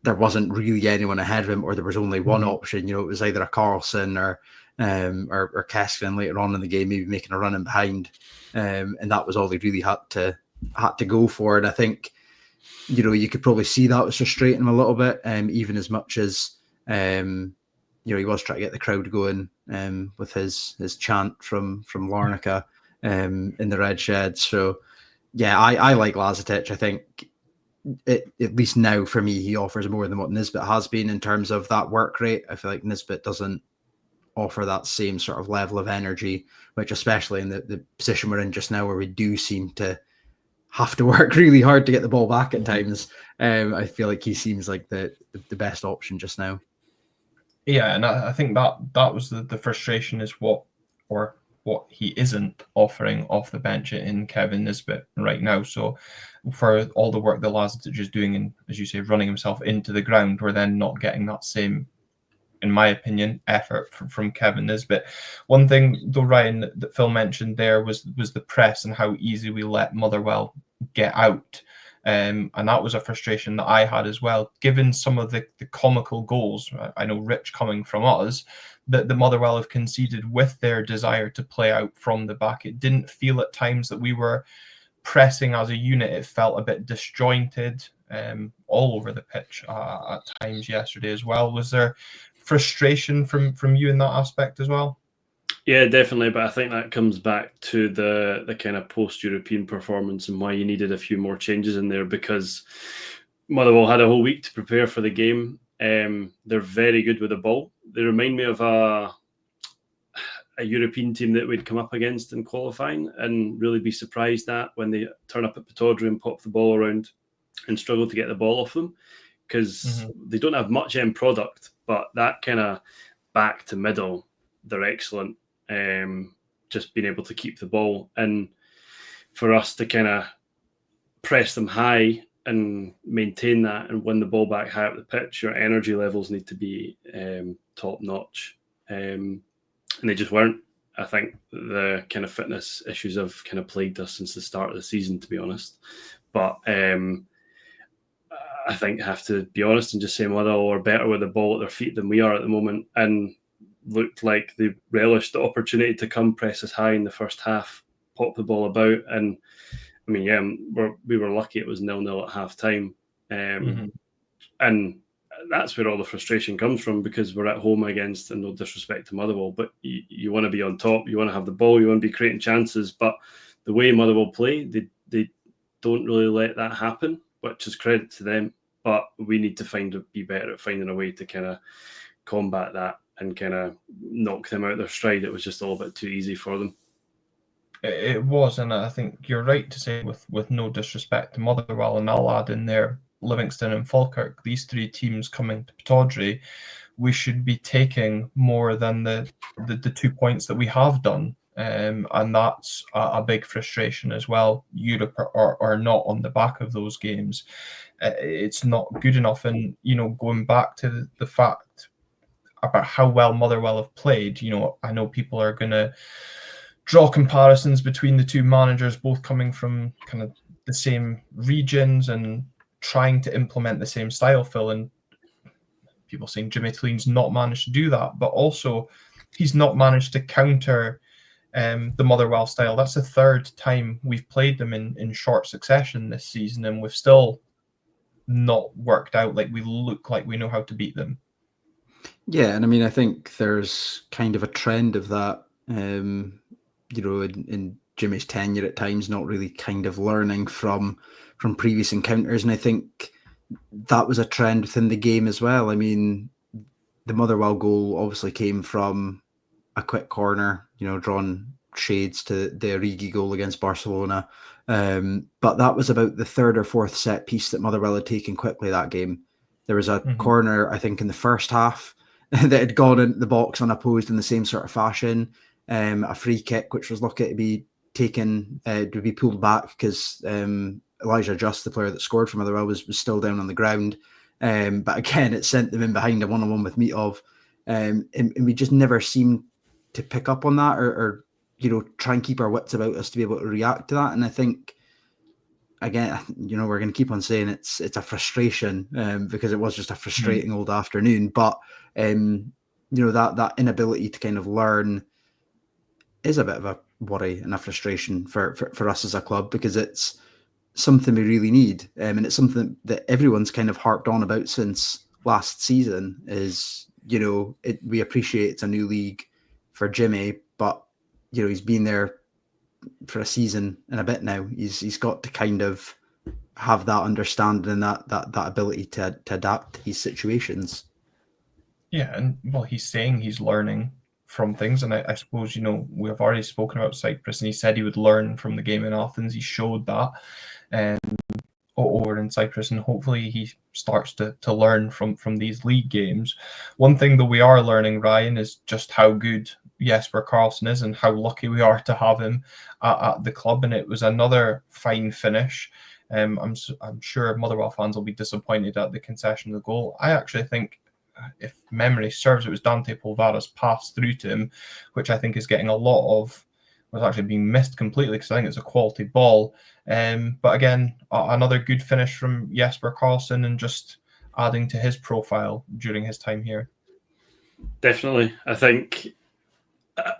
there wasn't really anyone ahead of him, or there was only one option? You know, it was either a Carlson or Keskin later on in the game, maybe making a run in behind, and that was all he really had to go for. And I think, you know, you could probably see that was frustrating him a little bit, even as much as you know, he was trying to get the crowd going with his chant from Larnaca in the red shed. So yeah, I like Lazetic. I think at least now for me, he offers more than what Nisbet has been in terms of that work rate. I feel like Nisbet doesn't offer that same sort of level of energy, which especially in the position we're in just now, where we do seem to have to work really hard to get the ball back at times. I feel like he seems like the best option just now. Yeah, and I think that was the frustration, is what he isn't offering off the bench in Kevin Nisbet right now. So for all the work that Lazetic is doing, and as you say, running himself into the ground, we're then not getting that same, in my opinion, effort from Kevin Nisbet. One thing though, Ryan, that Phil mentioned there was the press and how easy we let Motherwell get out. And that was a frustration that I had as well, given some of the comical goals. I know Rich coming from us, that the Motherwell have conceded with their desire to play out from the back. It didn't feel at times that we were pressing as a unit. It felt a bit disjointed all over the pitch at times yesterday as well. Was there frustration from you in that aspect as well? Yeah, definitely. But I think that comes back to the kind of post-European performance and why you needed a few more changes in there, because Motherwell had a whole week to prepare for the game. They're very good with the ball. They remind me of a European team that we'd come up against in qualifying and really be surprised at when they turn up at Pittodrie and pop the ball around and struggle to get the ball off them, because they don't have much end product, but that kind of back to middle, they're excellent. Just being able to keep the ball, and for us to kind of press them high and maintain that and win the ball back high up the pitch, your energy levels need to be top notch, and they just weren't. I think the kind of fitness issues have kind of plagued us since the start of the season, to be honest. But I think I have to be honest and just say Motherwell are better with the ball at their feet than we are at the moment, and looked like they relished the opportunity to come press us high in the first half, pop the ball about. And I mean, yeah, we were lucky it was 0-0 at half time. And that's where all the frustration comes from, because we're at home against, and no disrespect to Motherwell, but you want to be on top, you want to have the ball, you want to be creating chances. But the way Motherwell play, they don't really let that happen, which is credit to them. But we need to be better at finding a way to kind of combat that and kind of knock them out their stride. It was just a little bit too easy for them. It was, and I think you're right to say, with no disrespect to Motherwell, and I'll add in there Livingston and Falkirk, these three teams coming to Pittodrie, we should be taking more than the 2 points that we have done. And that's a big frustration as well. Europe are not on the back of those games. It's not good enough. And, you know, going back to the fact about how well Motherwell have played, you know, I know people are going to draw comparisons between the two managers, both coming from kind of the same regions and trying to implement the same style, Phil, and people saying Jimmy Clean's not managed to do that, but also he's not managed to counter the Motherwell style. That's the third time we've played them in short succession this season, and we've still not worked out like we look like we know how to beat them. Yeah, and I mean, I think there's kind of a trend of that, you know, in Jimmy's tenure at times, not really kind of learning from previous encounters. And I think that was a trend within the game as well. I mean, the Motherwell goal obviously came from a quick corner, you know, drawn shades to the Origi goal against Barcelona. But that was about the third or fourth set piece that Motherwell had taken quickly that game. There was a corner, I think, in the first half that had gone into the box unopposed in the same sort of fashion. A free kick, which was lucky to be taken to be pulled back because Elijah Just, the player that scored for Motherwell, was still down on the ground. But again, it sent them in behind a 1-on-1 with Mitov. And we just never seemed to pick up on that or try and keep our wits about us to be able to react to that. And I think, again, we're going to keep on saying it's a frustration because it was just a frustrating old afternoon. But, that inability to kind of learn is a bit of a worry and a frustration for us as a club, because it's something we really need. And it's something that everyone's kind of harped on about since last season is, we appreciate it's a new league for Jimmy, but, he's been there for a season and a bit now. He's got to kind of have that understanding and that ability to adapt to these situations. Yeah, and well, he's saying he's learning from things, and I suppose we've already spoken about Cyprus, and he said he would learn from the game in Athens. He showed that over in Cyprus, and hopefully he starts to learn from these league games. One thing that we are learning, Ryan, is just how good Jesper Karlsson is and how lucky we are to have him at the club. And it was another fine finish. I'm sure Motherwell fans will be disappointed at the concession of the goal. I actually think, if memory serves, it was Dante Polvara's pass through to him, which I think is getting a lot of, was actually being missed completely, because I think it's a quality ball. But again, another good finish from Jesper Karlsson, and just adding to his profile during his time here. Definitely. I think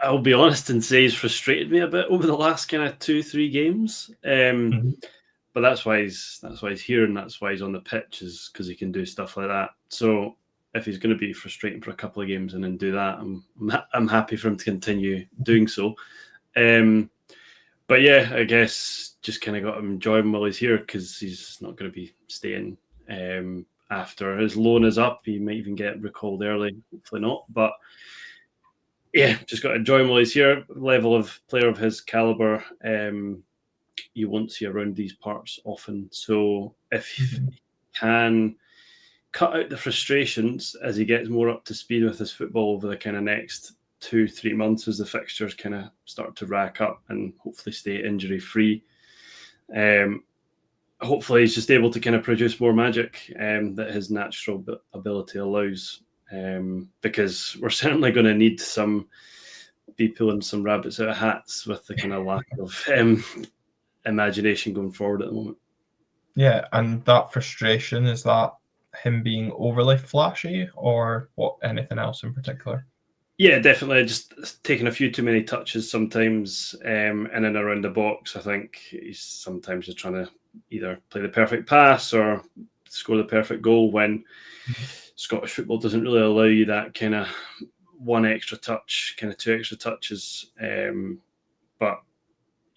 I'll be honest and say he's frustrated me a bit over the last kind of 2-3 games. But that's why he's here, and that's why he's on the pitch, is because he can do stuff like that. So if he's going to be frustrating for a couple of games and then do that, I'm happy for him to continue doing so. But yeah, I guess just kind of got to enjoy him while he's here, because he's not going to be staying after his loan is up. He might even get recalled early, hopefully not. But yeah, just got to enjoy him while he's here. Level of player of his caliber, you won't see around these parts often. So if he can cut out the frustrations as he gets more up to speed with his football over the kind of next 2-3 months, as the fixtures kind of start to rack up, and hopefully stay injury free, hopefully he's just able to kind of produce more magic that his natural ability allows, because we're certainly going to need be pulling some rabbits out of hats with the kind of lack of imagination going forward at the moment. Yeah, and that frustration, is that him being overly flashy, or what? Anything else in particular? Yeah, definitely. Just taking a few too many touches sometimes in and around the box. I think he's sometimes just trying to either play the perfect pass or score the perfect goal, when Scottish football doesn't really allow you that kind of one extra touch, kind of two extra touches. But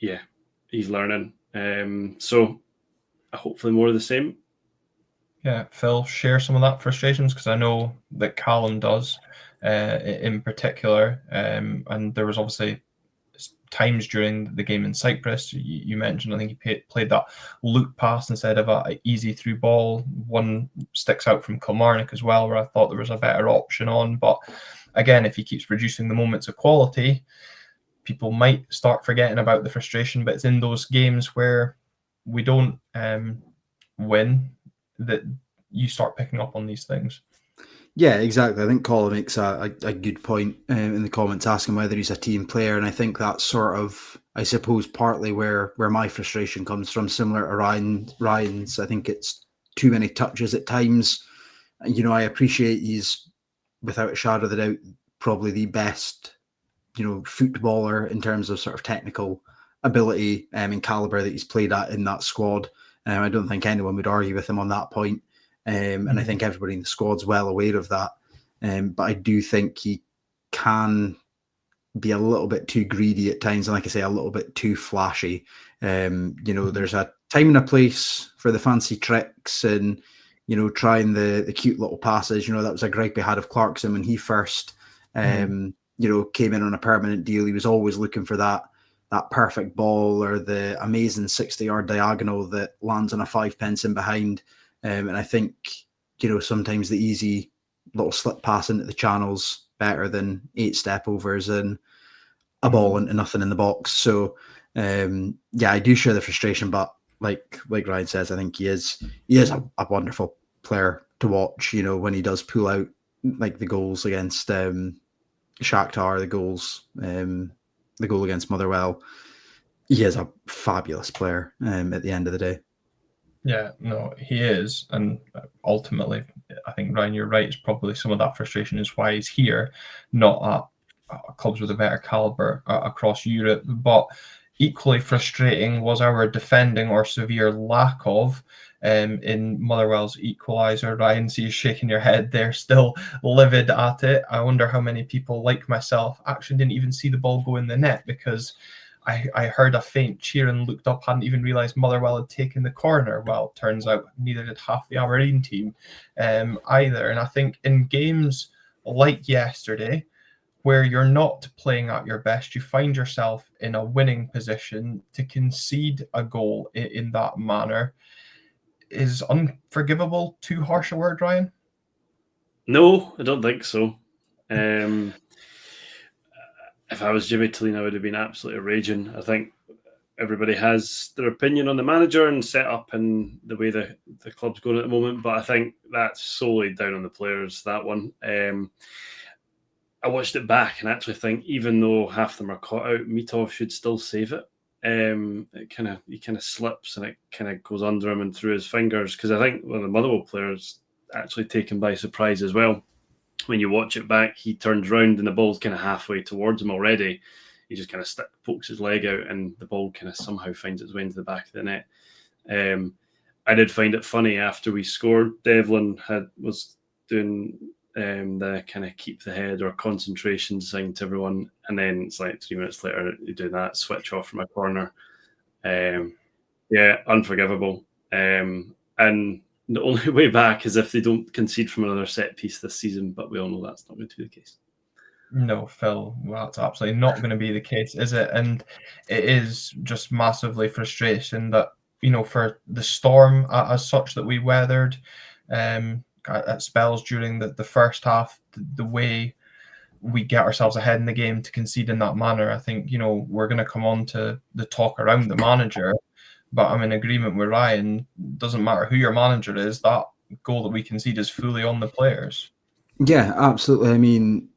yeah, he's learning. So hopefully more of the same. Yeah, Phil, share some of that frustrations, because I know that Callum does in particular. And there was obviously times during the game in Cyprus, you mentioned, I think he played that loop pass instead of an easy through ball. One sticks out from Kilmarnock as well, where I thought there was a better option on. But again, if he keeps producing the moments of quality, people might start forgetting about the frustration. But it's in those games where we don't win that you start picking up on these things. Yeah, exactly. I think Colin makes a good point in the comments, asking whether he's a team player, and I think that's sort of, I suppose, partly where my frustration comes from, similar to Ryan's. I think it's too many touches at times. I appreciate he's, without a shadow of a doubt, probably the best, footballer in terms of sort of technical ability and caliber that he's played at in that squad. I don't think anyone would argue with him on that point. And I think everybody in the squad's well aware of that. But I do think he can be a little bit too greedy at times, and like I say, a little bit too flashy. There's a time and a place for the fancy tricks and, trying the cute little passes. That was a gripe he had of Clarkson when he first, came in on a permanent deal. He was always looking for that perfect ball or the amazing 60-yard diagonal that lands on a 5-pence in behind. And I think, sometimes the easy little slip pass into the channel's better than 8 step overs and a ball into nothing in the box. So, I do share the frustration, but like Ryan says, I think he is a wonderful player to watch. When he does pull out like the goals against Shakhtar, the goal against Motherwell, he is a fabulous player at the end of the day. Yeah, no, he is. And ultimately, I think, Ryan, you're right. It's probably some of that frustration is why he's here, not at clubs with a better caliber across Europe. But equally frustrating was our defending, or severe lack of, in Motherwell's equaliser. Ryan, see you shaking your head there, still livid at it. I wonder how many people like myself actually didn't even see the ball go in the net, because I heard a faint cheer and looked up, hadn't even realised Motherwell had taken the corner. Well, turns out neither did half the Aberdeen team either. And I think in games like yesterday, where you're not playing at your best, you find yourself in a winning position. To concede a goal in that manner is unforgivable. Too harsh a word, Ryan? No, I don't think so. If I was Jimmy Tillin, I would have been absolutely raging. I think everybody has their opinion on the manager and set up and the way the club's going at the moment, but I think that's solely down on the players, that one. I watched it back and actually think, even though half them are caught out, Mitov should still save it. He kind of slips and it kind of goes under him and through his fingers, because I think one of the Motherwell players actually taken by surprise as well. When you watch it back, he turns round and the ball's kind of halfway towards him already. He just kind of pokes his leg out and the ball kind of somehow finds its way into the back of the net. I did find it funny after we scored. Devlin was doing the kind of keep the head or concentration sign to everyone, and then it's like 3 minutes later you do that switch off from a corner. Unforgivable. And the only way back is if they don't concede from another set piece this season, but we all know that's not going to be the case. No, Phil, well, that's absolutely not going to be the case, is it? And it is just massively frustrating that, for the storm as such that we weathered at spells during the first half, the way we get ourselves ahead in the game to concede in that manner. I think, we're going to come on to the talk around the manager, but I'm in agreement with Ryan. Doesn't matter who your manager is, that goal that we concede is fully on the players. Yeah, absolutely. I mean,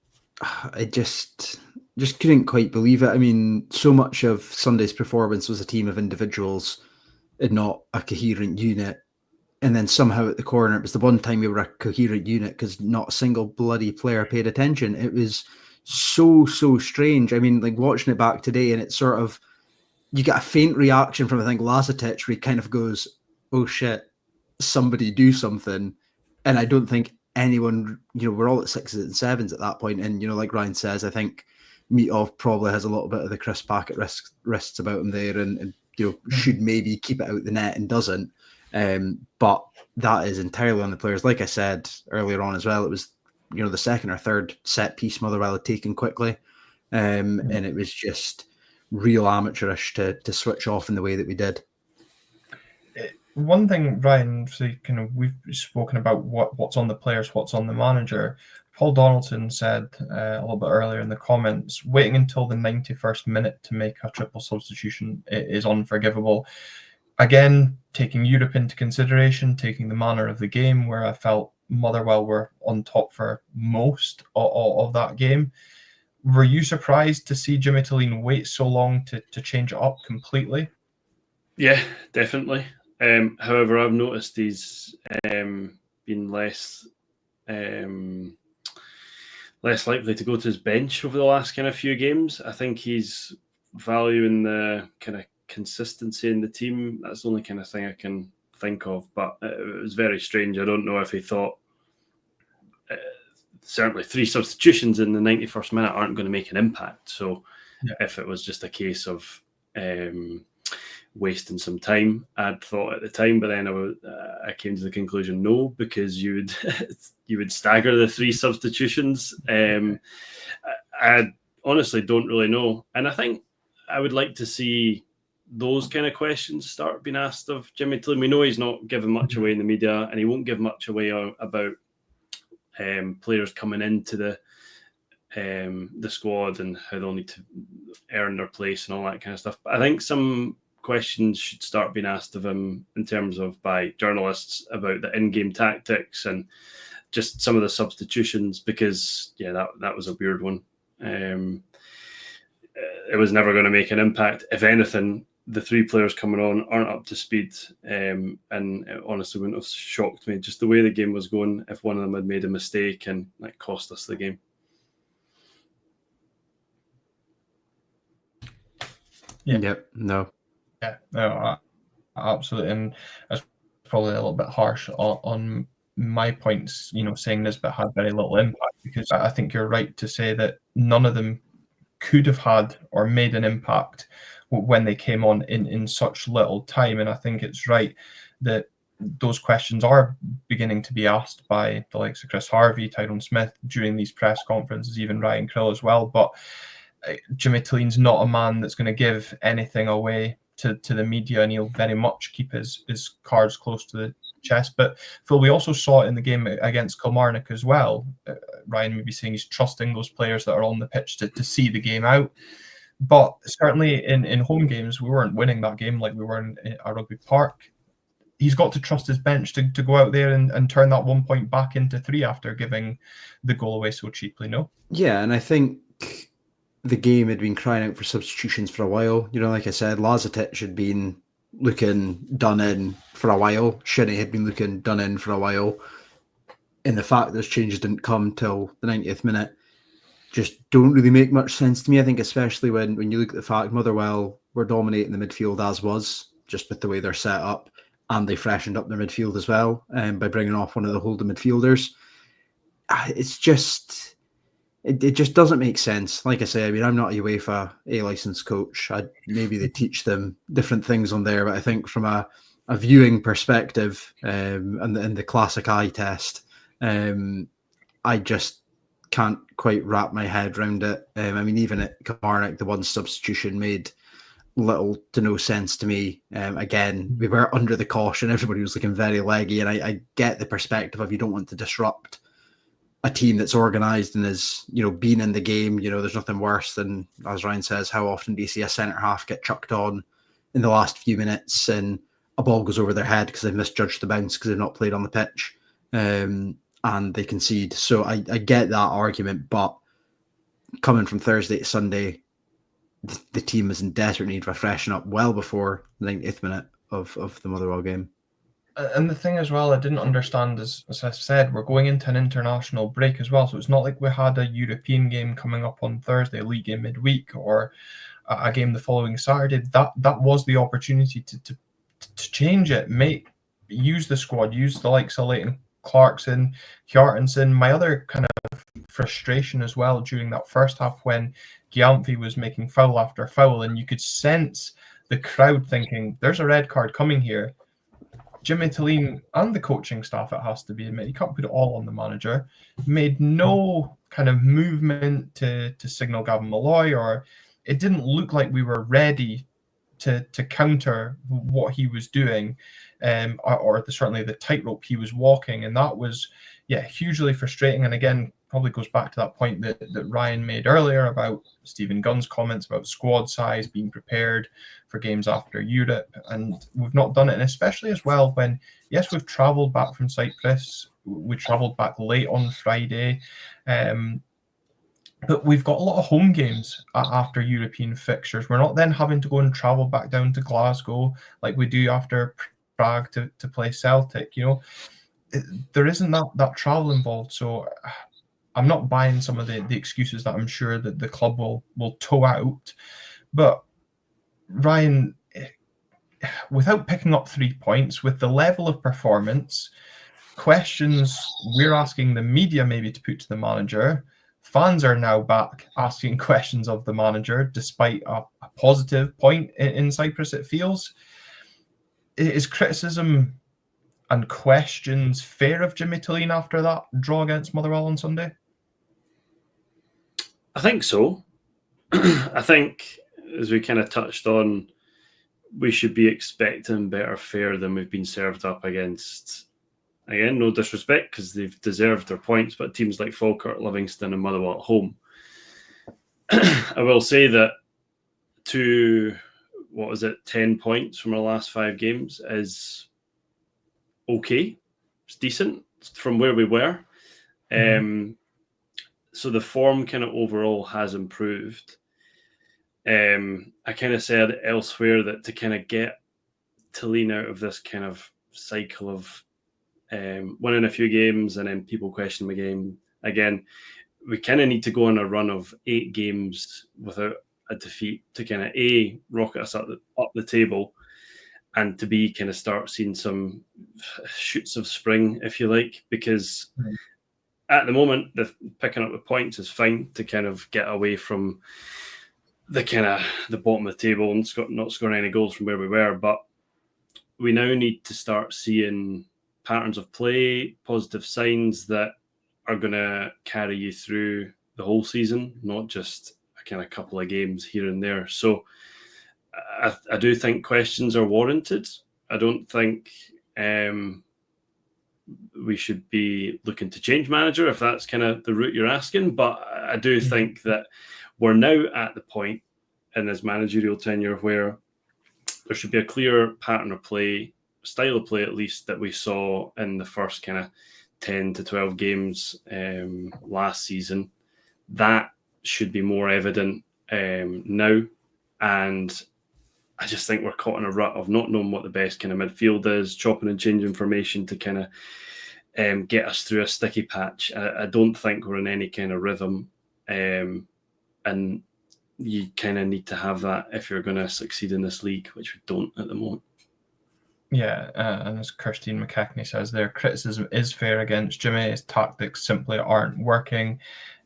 I just couldn't quite believe it. I mean, so much of Sunday's performance was a team of individuals and not a coherent unit. And then somehow at the corner, it was the one time we were a coherent unit because not a single bloody player paid attention. It was so strange. I mean, like watching it back today, and it's sort of, you get a faint reaction from, I think, Lazatic, where he kind of goes, oh shit, somebody do something. And I don't think anyone, we're all at 6s and 7s at that point. And, like Ryan says, I think Mitov probably has a little bit of the Chris Packett wrists about him there and should maybe keep it out the net and doesn't. But that is entirely on the players. Like I said earlier on as well, it was, the second or third set piece Motherwell had taken quickly. And it was just real amateurish to switch off in the way that we did. One thing, Ryan, so we've spoken about what's on the players, what's on the manager. Paul Donaldson said a little bit earlier in the comments, waiting until the 91st minute to make a triple substitution is unforgivable. Again, taking Europe into consideration, taking the manner of the game, where I felt Motherwell were on top for most of that game. Were you surprised to see Jimmy Tillin wait so long to change it up completely? Yeah, definitely. However, I've noticed he's been less likely to go to his bench over the last kind of few games. I think he's valuing the kind of consistency in the team. That's the only kind of thing I can think of, but it was very strange. I don't know if he thought certainly 3 substitutions in the 91st minute aren't going to make an impact. So if it was just a case of wasting some time, I'd thought at the time, but then I came to the conclusion no, because you would stagger the 3 substitutions. I honestly don't really know, and I think I would like to see those kind of questions start being asked of Jimmy Tillin. We know he's not giving much away in the media, and he won't give much away about players coming into the squad and how they'll need to earn their place and all that kind of stuff. But I think some questions should start being asked of him in terms of by journalists about the in-game tactics and just some of the substitutions, because that was a weird one. It was never going to make an impact. If anything, the 3 players coming on aren't up to speed, and it honestly wouldn't have shocked me just the way the game was going if one of them had made a mistake and like cost us the game. Yeah. Yep. No. Yeah. No. Absolutely, and that's probably a little bit harsh on my points. Saying Nisbet had very little impact, because I think you're right to say that none of them could have had or made an impact when they came on in such little time. And I think it's right that those questions are beginning to be asked by the likes of Chris Harvey, Tyrone Smith during these press conferences, even Ryan Krill as well. But Jimmy Tillene's not a man that's going to give anything away to the media, and he'll very much keep his cards close to the chest. But Phil, we also saw it in the game against Kilmarnock as well. Ryan may be saying he's trusting those players that are on the pitch to see the game out. But certainly in home games, we weren't winning that game like we were in Rugby Park. He's got to trust his bench to go out there and turn that 1 point back into 3 after giving the goal away so cheaply, no? Yeah, and I think the game had been crying out for substitutions for a while. Like I said, Lazatic had been looking done in for a while. Shinnie had been looking done in for a while. And the fact those changes didn't come till the 90th minute just don't really make much sense to me. I think especially when you look at the fact Motherwell were dominating the midfield as was, just with the way they're set up, and they freshened up their midfield as well by bringing off one of the holding midfielders. It's just... It just doesn't make sense. Like I say, I'm not a UEFA A-licensed coach. Maybe they teach them different things on there, but I think from a viewing perspective and the classic eye test, I just can't quite wrap my head around it. Even at Kilmarnock, the one substitution made little to no sense to me. Again, we were under the caution. Everybody was looking very leggy, and I get the perspective of you don't want to disrupt a team that's organised and is, been in the game. There's nothing worse than, as Ryan says, how often do you see a centre-half get chucked on in the last few minutes and a ball goes over their head because they've misjudged the bounce because they've not played on the pitch, and they concede. So I get that argument, but coming from Thursday to Sunday, the team is in desperate need of a freshen up well before the 90th minute of the Motherwell game. And the thing as well, I didn't understand, as I said, we're going into an international break as well. So it's not like we had a European game coming up on Thursday, a league game midweek, or a game the following Saturday. That was the opportunity to change it, use the squad, use the likes of Leighton Clarkson, Hjartansson. My other kind of frustration as well during that first half when Gyamfi was making foul after foul, and you could sense the crowd thinking, there's a red card coming here. Jimmy Tillene and the coaching staff, it has to be admitted, you can't put it all on the manager, made no kind of movement to signal Gavin Malloy, or it didn't look like we were ready to counter what he was doing, or certainly the tightrope he was walking. And that was, hugely frustrating. And again, probably goes back to that point that Ryan made earlier about Stephen Gunn's comments about squad size, being prepared for games after Europe. And we've not done it. And especially as well when, yes, we've travelled back from Cyprus. We travelled back late on Friday. But we've got a lot of home games after European fixtures. We're not then having to go and travel back down to Glasgow like we do after Prague to play Celtic. There isn't that travel involved. So I'm not buying some of the excuses that I'm sure that the club will toe out. But Ryan, without picking up 3 points, with the level of performance, questions we're asking the media maybe to put to the manager, fans are now back asking questions of the manager, despite a positive point in Cyprus, it feels. Is criticism and questions fair of Jimmy Tillene after that draw against Motherwell on Sunday? I think so. I think, as we kind of touched on, we should be expecting better fare than we've been served up against. Again, no disrespect, because they've deserved their points, but teams like Falkirk, Livingston and Motherwell at home. I will say that 10 points from our last 5 games is okay. It's decent from where we were. So the form kind of overall has improved. I kind of said elsewhere that to kind of get to lean out of this kind of cycle of winning a few games and then people question the game again, we kind of need to go on a run of 8 games without a defeat to kind of rocket us up the table, and to B, kind of start seeing some shoots of spring, if you like, because at the moment the picking up the points is fine to kind of get away from the kind of the bottom of the table and not scoring any goals from where we were, but we now need to start seeing patterns of play, positive signs that are going to carry you through the whole season, not just a kind of couple of games here and there. So I do think questions are warranted. I don't think we should be looking to change manager if that's kind of the route you're asking. But I do think that we're now at the point in this managerial tenure where there should be a clear pattern of play, style of play at least, that we saw in the first kind of 10 to 12 games last season. That should be more evident now. And I just think we're caught in a rut of not knowing what the best kind of midfield is, chopping and changing formation to kind of get us through a sticky patch. I don't think we're in any kind of rhythm. And you kind of need to have that if you're going to succeed in this league, which we don't at the moment. Yeah, and as Christine McKechnie says, their criticism is fair against Jimmy. His tactics simply aren't working.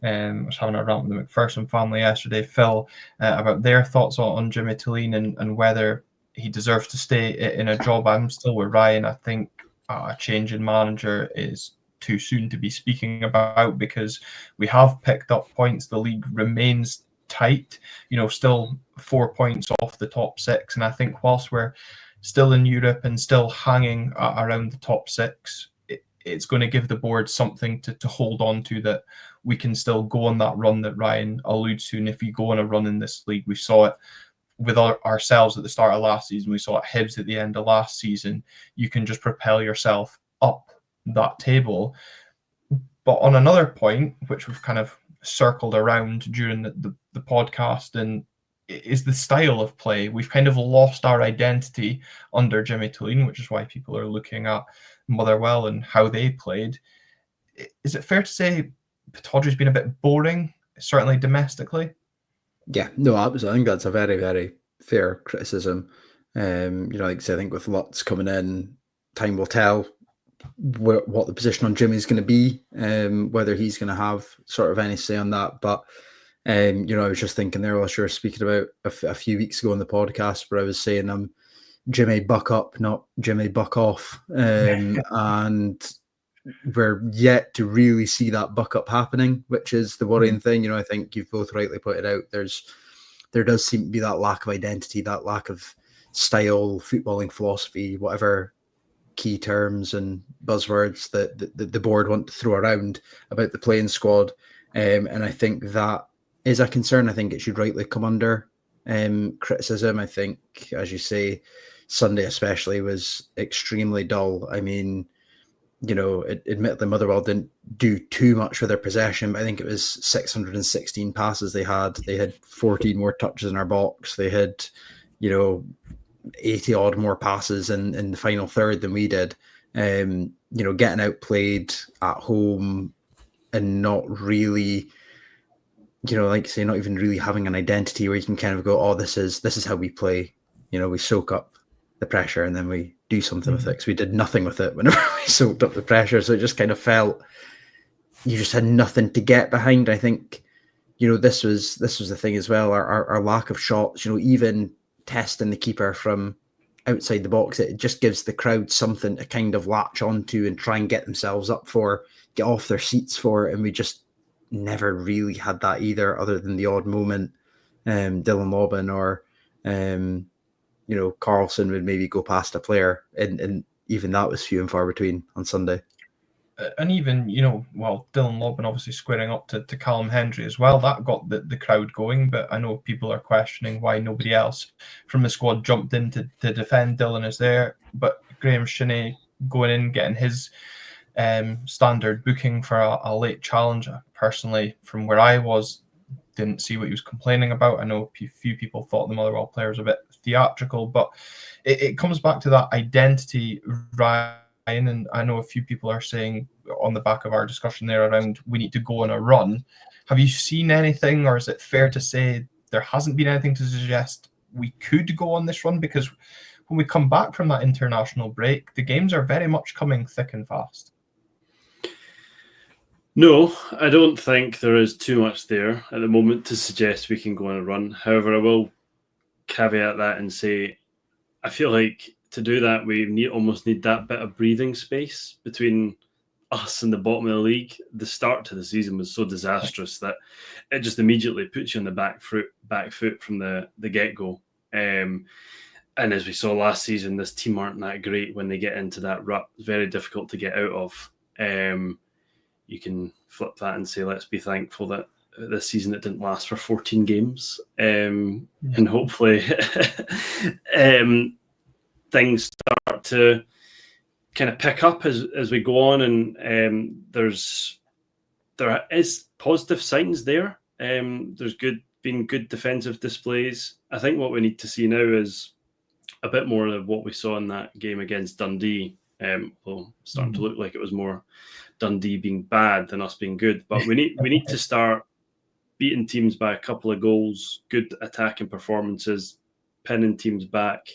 I was having a rant with the McPherson family yesterday, Phil, about their thoughts on Jimmy Tulin and whether he deserves to stay in a job. I'm still with Ryan. I think a change in manager is too soon to be speaking about because we have picked up points. The league remains tight, still 4 points off the top 6. And I think whilst we're still in Europe and still hanging around the top 6, it's going to give the board something to hold on to, that we can still go on that run that Ryan alludes to. And if you go on a run in this league, we saw it with ourselves at the start of last season, we saw it Hibs at the end of last season, you can just propel yourself up that table. But on another point, which we've kind of circled around during the podcast, and is the style of play. We've kind of lost our identity under Jimmy Tulin, which is why people are looking at Motherwell and how they played. Is it fair to say Pittodrie's been a bit boring, certainly domestically? Yeah, no, I think that's a very, very fair criticism. Like I say, I think with Lutz coming in, time will tell what the position on Jimmy's going to be, whether he's going to have sort of any say on that. But I was just thinking there, whilst you were speaking about a few weeks ago on the podcast, where I was saying Jimmy buck up, not Jimmy buck off, and we're yet to really see that buck up happening, which is the worrying thing. I think you've both rightly pointed out there does seem to be that lack of identity, that lack of style, footballing philosophy, whatever key terms and buzzwords that the board want to throw around about the playing squad. And I think that is a concern. I think it should rightly come under criticism. I think, as you say, Sunday especially was extremely dull. I mean, admittedly, Motherwell didn't do too much with their possession, but I think it was 616 passes they had. They had 14 more touches in our box. They had, 80 odd more passes in the final third than we did. Getting outplayed at home and not really, like I say, not even really having an identity where you can kind of go, oh, this is how we play. We soak up the pressure and then we do something with it, because we did nothing with it whenever we soaked up the pressure. So it just kind of felt you just had nothing to get behind. I think, this was the thing as well, our lack of shots, even testing the keeper from outside the box, it just gives the crowd something to kind of latch onto and try and get themselves up for, get off their seats for, and we just never really had that either, other than the odd moment, Dylan Lobban or Carlson would maybe go past a player, and even that was few and far between on Sunday. And even, Dylan Lobban obviously squaring up to Callum Hendry as well, that got the crowd going. But I know people are questioning why nobody else from the squad jumped in to defend. Dylan is there, but Graham Shinney going in, getting his standard booking for a late challenge. Personally, from where I was, didn't see what he was complaining about. I know a few people thought the Motherwell player was a bit theatrical, but it comes back to that identity, Ryan. And I know a few people are saying on the back of our discussion there around we need to go on a run. Have you seen anything, or is it fair to say there hasn't been anything to suggest we could go on this run? Because when we come back from that international break, the games are very much coming thick and fast. No, I don't think there is too much there at the moment to suggest we can go on a run. However, I will caveat that and say I feel like to do that, we almost need that bit of breathing space between us and the bottom of the league. The start to the season was so disastrous that it just immediately puts you on the back foot from the get-go. And as we saw last season, this team aren't that great when they get into that rut. It's very difficult to get out of. You can flip that and say, let's be thankful that this season it didn't last for 14 games. And hopefully things start to kind of pick up as we go on, and there is positive signs there. There's been good defensive displays. I think what we need to see now is a bit more of what we saw in that game against Dundee. Starting to look like it was more Dundee being bad than us being good, but we need to start beating teams by a couple of goals, good attacking performances, pinning teams back.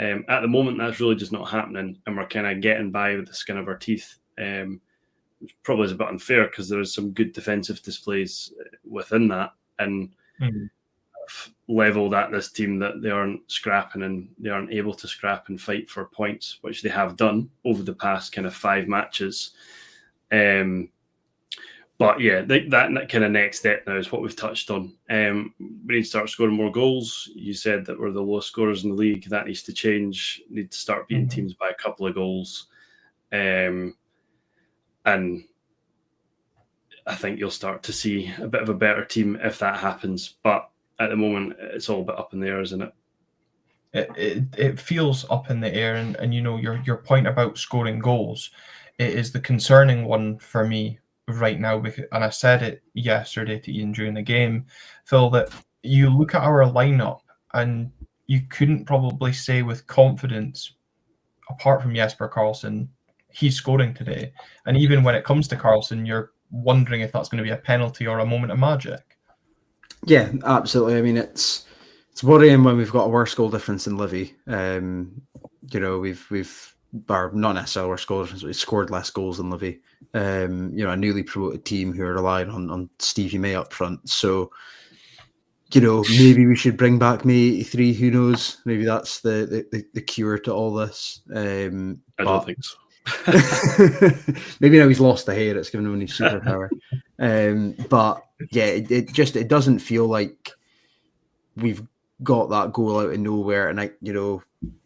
At the moment, that's really just not happening, and we're kind of getting by with the skin of our teeth. Which probably is a bit unfair because there is some good defensive displays within that, and leveled at this team that they aren't scrapping and they aren't able to scrap and fight for points, which they have done over the past kind of 5 matches. But yeah, that kind of next step now is what we've touched on. We need to start scoring more goals. You said that we're the lowest scorers in the league. That needs to change. We need to start beating teams by a couple of goals. And I think you'll start to see a bit of a better team if that happens. But at the moment, it's all a bit up in the air, isn't it? It feels up in the air. And your point about scoring goals, it is the concerning one for me right now, and I said it yesterday to Ian during the game, Phil, that you look at our lineup and you couldn't probably say with confidence, apart from Jesper Karlsson, he's scoring today. And even when it comes to Karlsson, you're wondering if that's going to be a penalty or a moment of magic. Yeah, absolutely. I mean, it's worrying when we've got a worse goal difference than Livy. We've or not necessarily worse goal difference, but we've scored less goals than Livy. A newly promoted team who are relying on Stevie May up front. So, maybe we should bring back May 83. Who knows? Maybe that's the cure to all this. I don't think so. Maybe now he's lost the hair, it's given him a new superpower. But yeah, it doesn't feel like we've got that goal out of nowhere. And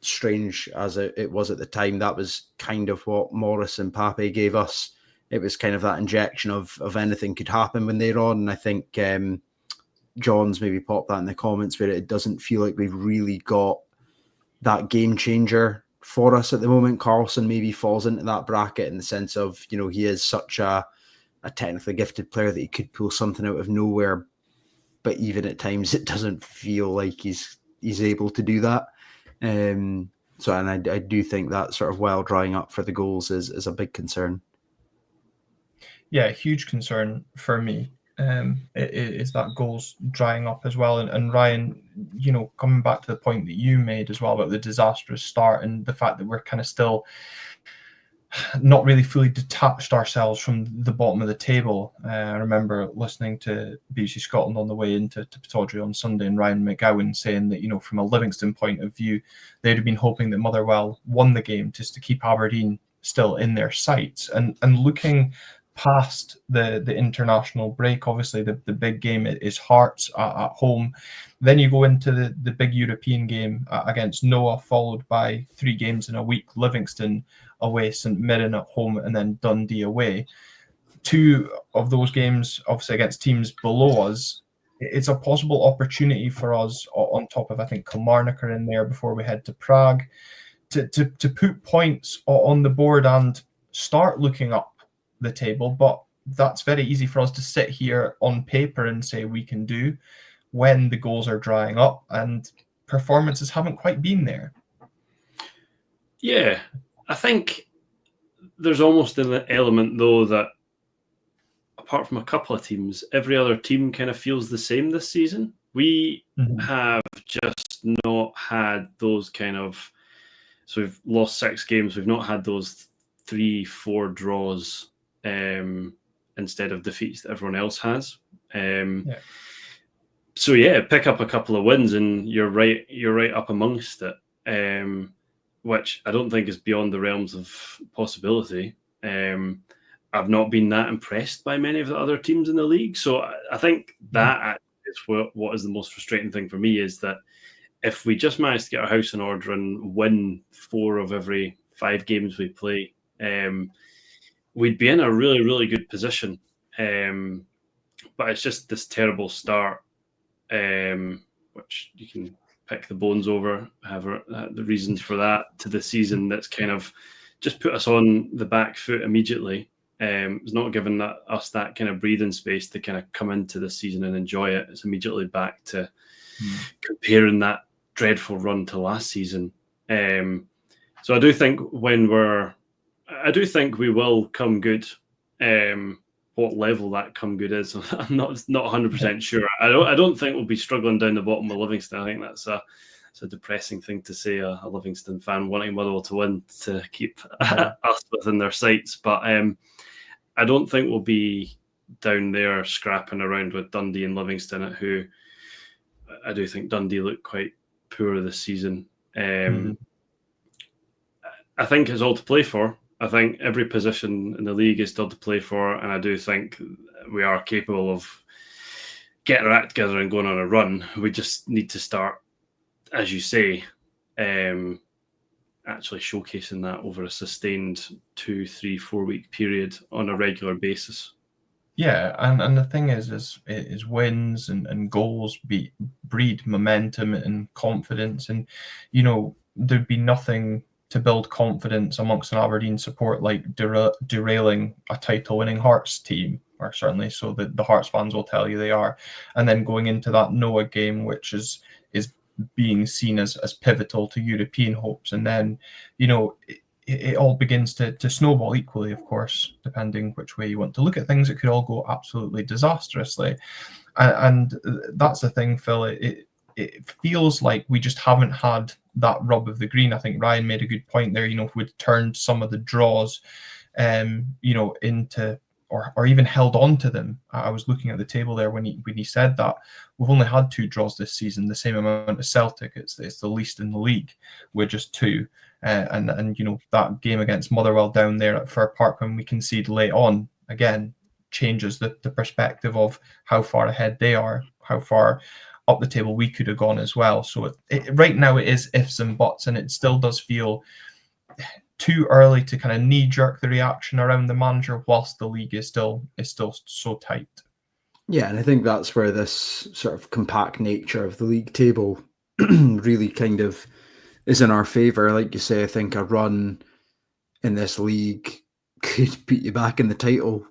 strange as it was at the time, that was kind of what Morris and Pape gave us. It was kind of that injection of anything could happen when they're on. And I think John's maybe popped that in the comments, where it doesn't feel like we've really got that game changer for us at the moment. Karlsson maybe falls into that bracket in the sense of, he is such a technically gifted player that he could pull something out of nowhere. But even at times, it doesn't feel like he's able to do that. And I do think that sort of well drying up for the goals is a big concern. Yeah, huge concern for me. Is that goals drying up as well. And Ryan, coming back to the point that you made as well about the disastrous start and the fact that we're kind of still not really fully detached ourselves from the bottom of the table. I remember listening to BBC Scotland on the way into Pittodrie on Sunday, and Ryan McGowan saying that, from a Livingston point of view, they'd have been hoping that Motherwell won the game just to keep Aberdeen still in their sights. And looking past the international break. Obviously, the big game is Hearts at home. Then you go into the big European game against Noah, followed by 3 games in a week: Livingston away, St Mirren at home, and then Dundee away. 2 of those games, obviously, against teams below us. It's a possible opportunity for us, on top of, I think, Larnaca in there before we head to Prague, to put points on the board and start looking up the table. But that's very easy for us to sit here on paper and say we can do when the goals are drying up and performances haven't quite been there. Yeah, I think there's almost an element, though, that apart from a couple of teams, every other team kind of feels the same this season. We have just not had those kind of... So we've lost 6 games. We've not had those 3-4 draws instead of defeats that everyone else has. So pick up a couple of wins and you're right up amongst it, which I don't think is beyond the realms of possibility. I've not been that impressed by many of the other teams in the league. So I think that is what is the most frustrating thing for me, is that if we just manage to get our house in order and win 4 of every 5 games we play, we'd be in a really, really good position. But it's just this terrible start, which you can pick the bones over, however, the reasons for that, to the season that's kind of just put us on the back foot immediately. It's not given us that kind of breathing space to kind of come into the season and enjoy it. It's immediately back to comparing that dreadful run to last season. So I do think we will come good. What level that come good is, I'm not 100% sure. I don't think we'll be struggling down the bottom of Livingston. I think that's a depressing thing to say, a Livingston fan wanting Motherwell to win to keep us within their sights. But I don't think we'll be down there scrapping around with Dundee and Livingston, who I do think Dundee look quite poor this season. I think it's all to play for. I think every position in the league is still to play for, and I do think we are capable of getting our act together and going on a run. We just need to start, as you say, actually showcasing that over a sustained 2, 3, 4 week period on a regular basis. Yeah, and the thing is wins and goals breed momentum and confidence, and there'd be nothing to build confidence amongst an Aberdeen support like derailing a title-winning Hearts team, or certainly so that the Hearts fans will tell you they are, and then going into that Noah game, which is being seen as pivotal to European hopes, and then it all begins to snowball equally, of course, depending which way you want to look at things. It could all go absolutely disastrously, and that's the thing, Phil. It feels like we just haven't had that rub of the green. I think Ryan made a good point there. If we'd turned some of the draws, into or even held on to them. I was looking at the table there when he said that. We've only had 2 draws this season, the same amount as Celtic. It's the least in the league. We're just 2. And that game against Motherwell down there at Fir Park when we concede late on, again, changes the perspective of how far ahead they are, how far up the table we could have gone as well. So right now it is ifs and buts, and it still does feel too early to kind of knee-jerk the reaction around the manager whilst the league is still so tight. Yeah, and I think that's where this sort of compact nature of the league table really kind of is in our favour. Like you say, I think a run in this league could put you back in the title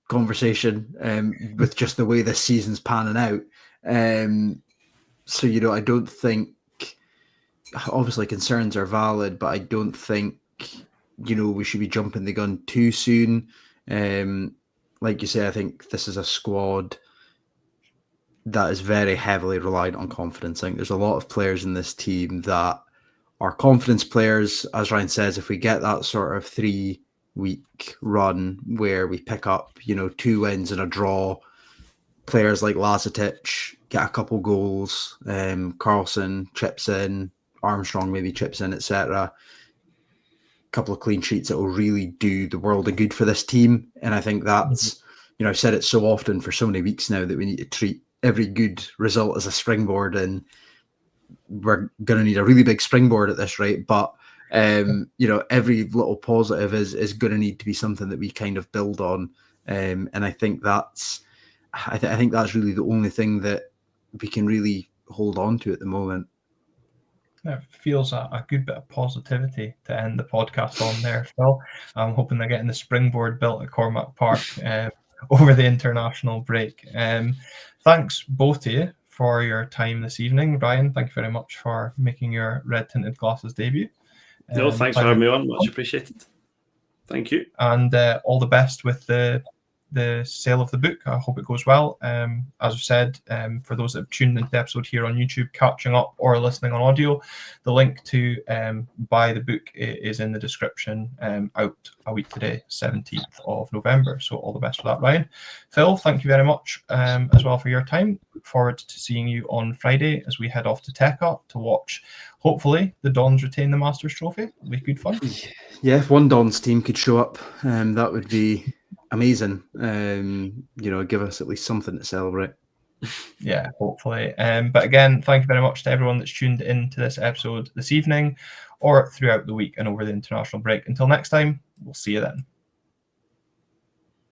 conversation with just the way this season's panning out. So, I don't think, obviously concerns are valid, but I don't think, we should be jumping the gun too soon. Like you say, I think this is a squad that is very heavily reliant on confidence. I think there's a lot of players in this team that are confidence players. As Ryan says, if we get that sort of 3-week run where we pick up, 2 wins and a draw, players like Lazatic get a couple goals, Carlson chips in, Armstrong maybe chips in, etc. couple of clean sheets that will really do the world of good for this team. And I think that's, I've said it so often for so many weeks now that we need to treat every good result as a springboard, and we're going to need a really big springboard at this rate. But, every little positive is going to need to be something that we kind of build on. And I think that's really the only thing that we can really hold on to at the moment. It feels a good bit of positivity to end the podcast on there, Phil. I'm hoping they're getting the springboard built at Cormac Park over the international break. Thanks both to you for your time this evening. Ryan, thank you very much for making your Red Tinted Glasses debut. No, thanks for having me on. Much appreciated. Thank you. And all the best with the sale of the book. I hope it goes well. As I've said, for those that have tuned into the episode here on YouTube, catching up or listening on audio, the link to buy the book is in the description, out a week today, 17th of November. So all the best for that, Ryan. Phil, thank you very much as well for your time. Look forward to seeing you on Friday as we head off to Tech Up to watch, hopefully, the Dons retain the Masters Trophy. It'll be good fun. Yeah, if one Dons team could show up, that would be amazing. Give us at least something to celebrate. Yeah, hopefully. But again, thank you very much to everyone that's tuned into this episode this evening or throughout the week and over the international break. Until next time, we'll see you then.